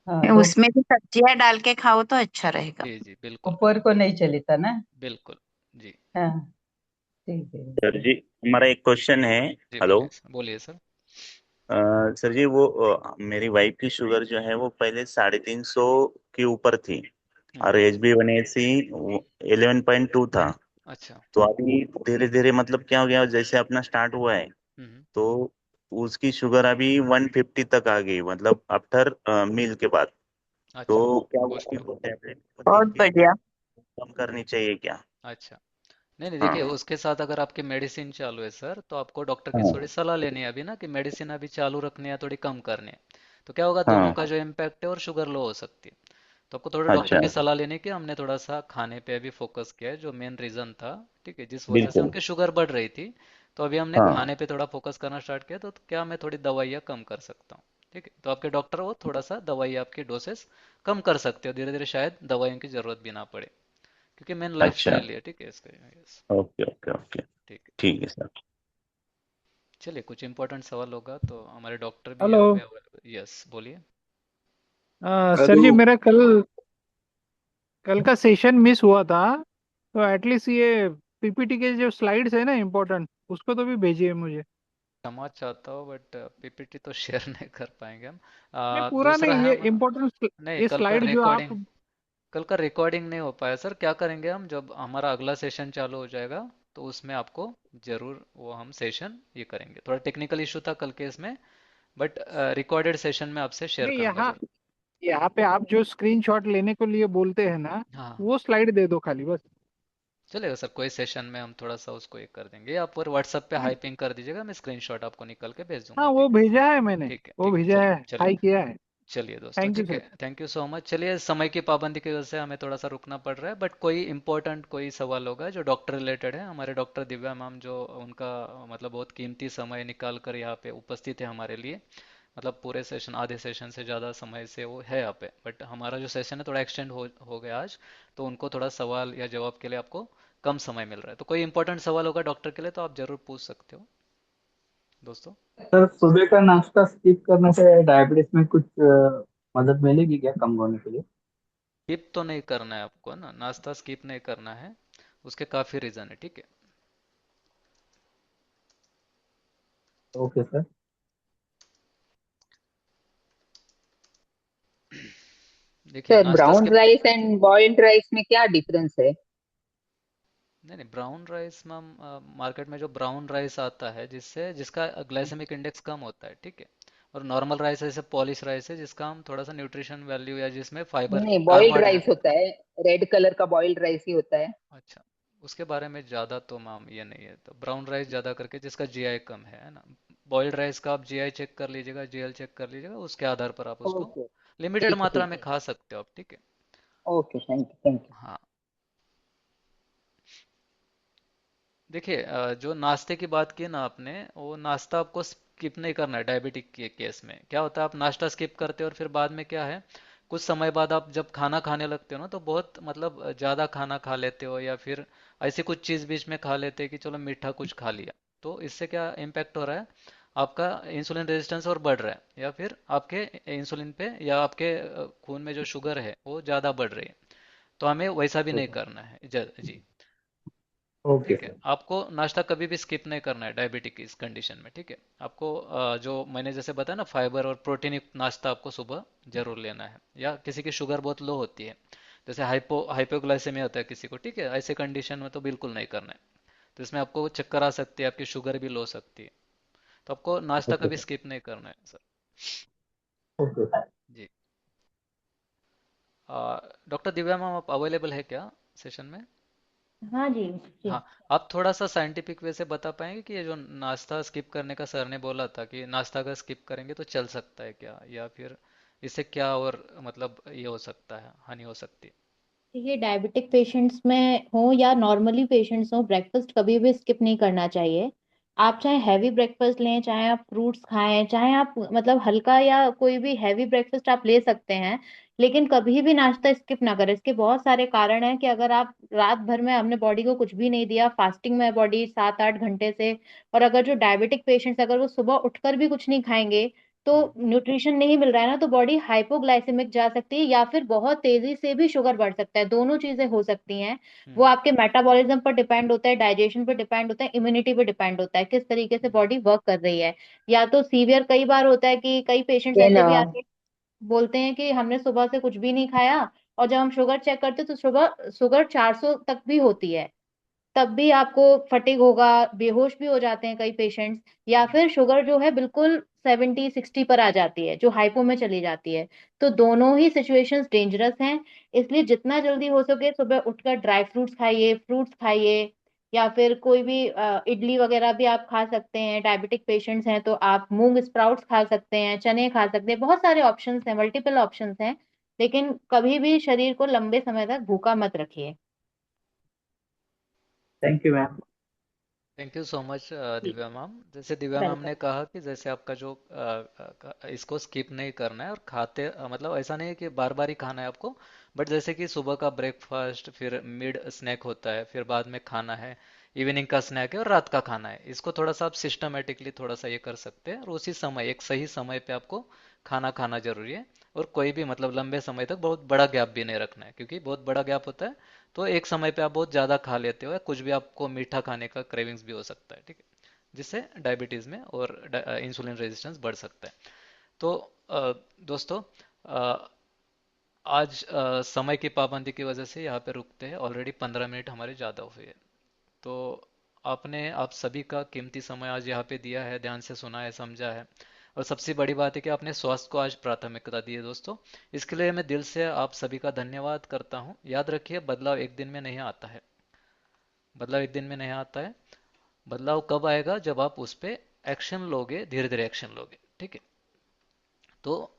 हाँ, दो उसमें भी सब्जियां डाल के खाओ तो अच्छा रहेगा। जी जी बिल्कुल दोपहर को नहीं चलेता ना। बिल्कुल। जी हाँ, ठीक है। सर जी, हमारा एक क्वेश्चन है। जी हेलो। बोलिए सर, बोलिए सर। सर जी, वो मेरी वाइफ की शुगर जो है वो पहले 350 के ऊपर थी, और हम्म। HbA1c 11.2 था। अच्छा। तो अभी धीरे धीरे मतलब क्या हो गया, जैसे अपना स्टार्ट हुआ है हम्म। तो उसकी शुगर अभी 150 तक आ गई, मतलब आफ्टर मील के बाद। अच्छा तो क्या पोस्ट मील। वो टैबलेट को देख बहुत के बढ़िया। कम करनी चाहिए क्या? अच्छा, नहीं नहीं देखिए, हाँ उसके साथ अगर आपकी मेडिसिन चालू है सर, तो आपको डॉक्टर की थोड़ी हाँ सलाह लेनी है अभी ना, कि मेडिसिन अभी चालू रखनी है थोड़ी कम करनी है। तो क्या होगा, दोनों हाँ। का जो इम्पैक्ट है और शुगर लो हो सकती है। तो आपको थोड़ा डॉक्टर अच्छा। की सलाह लेने की, हमने थोड़ा सा खाने पे अभी फोकस किया है, जो मेन रीजन था, ठीक है, जिस वजह से बिल्कुल। उनकी शुगर बढ़ रही थी। तो अभी हमने हाँ। खाने पे थोड़ा फोकस करना स्टार्ट किया, तो क्या मैं थोड़ी दवाइयाँ कम कर सकता हूँ, ठीक है। तो आपके डॉक्टर वो थोड़ा सा दवाई आपकी डोसेस कम कर सकते हो, धीरे धीरे शायद दवाइयों की जरूरत भी ना पड़े, क्योंकि मेन लाइफ अच्छा। स्टाइल है, ठीक है इसका, यस। Okay okay okay. ठीक है। ठीक है सर। चलिए, कुछ इंपॉर्टेंट सवाल होगा तो हमारे डॉक्टर भी हेलो। यहाँ पे अवेलेबल, यस बोलिए। Sir hello. जी, मेरा कल कल का सेशन मिस हुआ था, तो एटलीस्ट ये पीपीटी के जो स्लाइड्स है ना इम्पोर्टेंट, उसको तो भी भेजिए मुझे। क्षमा चाहता हूँ बट पीपीटी तो शेयर नहीं कर पाएंगे हम। नहीं, पूरा दूसरा नहीं, है ये हम, इम्पोर्टेंट, नहीं ये कल का स्लाइड जो रिकॉर्डिंग, आप। कल का रिकॉर्डिंग नहीं हो पाया सर। क्या करेंगे हम, जब हमारा अगला सेशन चालू हो जाएगा तो उसमें आपको जरूर वो हम सेशन ये करेंगे। थोड़ा टेक्निकल इशू था कल के इसमें, बट रिकॉर्डेड सेशन में आपसे शेयर नहीं, करूंगा यहाँ जरूर। यहाँ पे आप जो स्क्रीनशॉट लेने को लिए बोलते हैं ना, हाँ वो स्लाइड दे दो खाली बस। चलेगा सर, कोई सेशन में हम थोड़ा सा उसको एक कर देंगे, आप पर व्हाट्सएप पे नहीं, हाइपिंग कर दीजिएगा, मैं स्क्रीनशॉट आपको निकल के भेज दूंगा, हाँ, वो ठीक है। भेजा है मैंने। ठीक है वो ठीक है, भेजा चलिए है, चलिए। हाई किया है। चलिए दोस्तों, थैंक यू ठीक है, sir. Thank you so much. चलिए, समय की पाबंदी की वजह से हमें थोड़ा सा रुकना पड़ रहा है, बट कोई इंपॉर्टेंट कोई सवाल होगा जो डॉक्टर रिलेटेड है, हमारे डॉक्टर दिव्या मैम जो उनका मतलब बहुत कीमती समय निकाल कर यहाँ पे उपस्थित है हमारे लिए, मतलब पूरे सेशन, आधे सेशन से ज़्यादा समय से वो है यहाँ पे, बट हमारा जो सेशन है थोड़ा एक्सटेंड हो गया आज, तो उनको थोड़ा सवाल या जवाब के लिए आपको कम समय मिल रहा है। तो कोई इंपॉर्टेंट सवाल होगा डॉक्टर के लिए तो आप जरूर पूछ सकते हो दोस्तों। सर, सुबह का नाश्ता स्किप करने से डायबिटीज में कुछ मदद मिलेगी क्या कम होने के लिए? स्किप तो नहीं करना है आपको ना, नाश्ता स्किप नहीं करना है, उसके काफ़ी रीज़न है, ठीक है। Okay sir. देखिए सर, नाश्ता brown skip, rice and boiled rice में क्या डिफरेंस है? नहीं नहीं ब्राउन राइस मैम, मार्केट में जो ब्राउन राइस आता है जिसका ग्लाइसेमिक इंडेक्स कम होता है, ठीक है। और नॉर्मल राइस जैसे पॉलिश राइस है जिसका हम थोड़ा सा न्यूट्रिशन वैल्यू या जिसमें फाइबर नहीं, बॉइल्ड कार्बोहाइड्रेट। राइस होता है। रेड कलर का बॉइल्ड राइस ही होता है। अच्छा, उसके बारे में ज़्यादा तो मैम ये नहीं है, तो ब्राउन राइस ज़्यादा करके जिसका जीआई कम है ना। बॉइल्ड राइस का आप जीआई चेक कर लीजिएगा, जीएल चेक कर लीजिएगा, उसके आधार पर आप उसको ओके, लिमिटेड ठीक है, मात्रा ठीक में है। खा सकते हो आप, ठीक है। Okay, thank you, thank you. हाँ, देखिए जो नाश्ते की बात की ना आपने, वो नाश्ता आपको स्किप नहीं करना है डायबिटिक के केस में। क्या होता है, आप नाश्ता स्किप करते हो और फिर बाद में क्या है, कुछ समय बाद आप जब खाना खाने लगते हो ना, तो बहुत मतलब ज़्यादा खाना खा लेते हो, या फिर ऐसी कुछ चीज़ बीच में खा लेते हैं कि चलो मीठा कुछ खा लिया। तो इससे क्या इम्पैक्ट हो रहा है, आपका इंसुलिन रेजिस्टेंस और बढ़ रहा है, या फिर आपके इंसुलिन पे या आपके खून में जो शुगर है वो ज़्यादा बढ़ रही है। तो हमें वैसा भी नहीं करना है जी। ओके ठीक है, सर। आपको नाश्ता कभी भी स्किप नहीं करना है डायबिटिक की इस कंडीशन में, ठीक है। आपको जो मैंने जैसे बताया ना, फाइबर और प्रोटीन युक्त नाश्ता आपको सुबह जरूर लेना है। या किसी की शुगर बहुत लो होती है, जैसे हाइपोग्लाइसेमिया होता है किसी को, ठीक है, ऐसे कंडीशन में तो बिल्कुल नहीं करना है। तो इसमें आपको चक्कर आ सकती है, आपकी शुगर भी लो सकती है। तो आपको नाश्ता ओके कभी सर। स्किप नहीं करना है सर। Okay sir. जी। डॉक्टर दिव्या मैम आप अवेलेबल है क्या सेशन में? हाँ जी। जी। हाँ, आप थोड़ा सा साइंटिफिक वे से बता पाएंगे कि ये जो नाश्ता स्किप करने का सर ने बोला था, कि नाश्ता अगर स्किप करेंगे तो चल सकता है क्या, या फिर इससे क्या और मतलब ये हो सकता है, हानि हो सकती है? देखिए, डायबिटिक पेशेंट्स में हो या नॉर्मली पेशेंट्स हो, ब्रेकफास्ट कभी भी स्किप नहीं करना चाहिए। आप चाहे हैवी ब्रेकफास्ट लें, चाहे आप फ्रूट्स खाएं, चाहे आप मतलब हल्का या कोई भी हैवी ब्रेकफास्ट आप ले सकते हैं, लेकिन कभी भी नाश्ता स्किप ना करें। इसके बहुत सारे कारण हैं कि अगर आप रात भर में हमने बॉडी को कुछ भी नहीं दिया, फास्टिंग में बॉडी 7-8 घंटे से, और अगर जो डायबिटिक पेशेंट्स अगर वो सुबह उठकर भी कुछ नहीं खाएंगे, तो हम्म। न्यूट्रिशन नहीं मिल रहा है ना, तो बॉडी हाइपोग्लाइसेमिक जा सकती है, या फिर बहुत तेजी से भी शुगर बढ़ सकता है। दोनों चीजें हो सकती हैं। वो हम्म। आपके मेटाबॉलिज्म पर डिपेंड होता है, डाइजेशन पर डिपेंड होता है, इम्यूनिटी पर डिपेंड होता है, किस तरीके से हम्म। बॉडी वर्क कर रही है। या तो सीवियर कई बार होता है कि कई पेशेंट्स ये ऐसे ना, भी आते हैं, बोलते हैं कि हमने सुबह से कुछ भी नहीं खाया, और जब हम शुगर चेक करते हैं तो सुबह शुगर 400 तक भी होती है। तब भी आपको फटीग होगा, बेहोश भी हो जाते हैं कई पेशेंट्स, या हम्म। फिर शुगर जो है बिल्कुल 70-60 पर आ जाती है, जो हाइपो में चली जाती है। तो दोनों ही सिचुएशंस डेंजरस हैं। इसलिए जितना जल्दी हो सके सुबह उठकर ड्राई फ्रूट्स खाइए, फ्रूट्स खाइए, या फिर कोई भी इडली वगैरह भी आप खा सकते हैं। डायबिटिक पेशेंट्स हैं तो आप मूंग स्प्राउट्स खा सकते हैं, चने खा सकते हैं, बहुत सारे ऑप्शंस हैं, मल्टीपल ऑप्शंस हैं। लेकिन कभी भी शरीर को लंबे समय तक भूखा मत रखिए। Thank you ma'am. Thank you so much जी। दिव्या मैम। जैसे दिव्या मैम वेलकम। ने कहा कि जैसे आपका जो इसको स्किप नहीं करना है, और खाते मतलब ऐसा नहीं है कि बार बार ही खाना है आपको, बट जैसे कि सुबह का ब्रेकफास्ट, फिर मिड स्नैक होता है, फिर बाद में खाना है, इवनिंग का स्नैक है, और रात का खाना है, इसको थोड़ा सा आप सिस्टमेटिकली थोड़ा सा ये कर सकते हैं, और उसी समय एक सही समय पे आपको खाना खाना जरूरी है। और कोई भी मतलब लंबे समय तक बहुत बड़ा गैप भी नहीं रखना है, क्योंकि बहुत बड़ा गैप होता है तो एक समय पे आप बहुत ज़्यादा खा लेते हो, या कुछ भी आपको मीठा खाने का क्रेविंग्स भी हो सकता है, ठीक है, जिससे डायबिटीज़ में और इंसुलिन रेजिस्टेंस बढ़ सकता है। तो दोस्तों, अ, आज समय की पाबंदी की वजह से यहाँ पे रुकते हैं, ऑलरेडी 15 मिनट हमारे ज़्यादा हुए हैं। तो आपने आप सभी का कीमती समय आज यहाँ पे दिया है, ध्यान से सुना है, समझा है, और सबसे बड़ी बात है कि आपने स्वास्थ्य को आज प्राथमिकता दी है दोस्तों। इसके लिए मैं दिल से आप सभी का धन्यवाद करता हूँ। याद रखिए, बदलाव एक दिन में नहीं आता है। बदलाव एक दिन में नहीं आता है। बदलाव कब आएगा, जब आप उस पे एक्शन लोगे, धीरे धीरे एक्शन लोगे, ठीक है। तो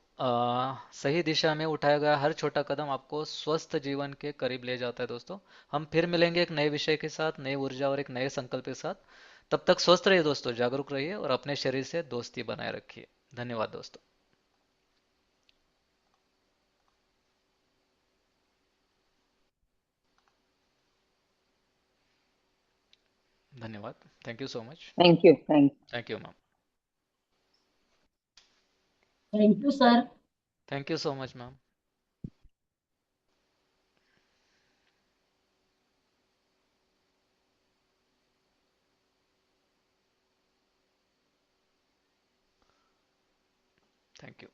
सही दिशा में उठाया गया हर छोटा कदम आपको स्वस्थ जीवन के करीब ले जाता है दोस्तों। हम फिर मिलेंगे एक नए विषय के साथ, नई ऊर्जा और एक नए संकल्प के साथ। तब तक स्वस्थ रहिए दोस्तों, जागरूक रहिए, और अपने शरीर से दोस्ती बनाए रखिए। धन्यवाद दोस्तों। धन्यवाद। Thank you so much. Thank you, thank thank you ma'am. Thank you sir. Thank you so much ma'am. Thank you.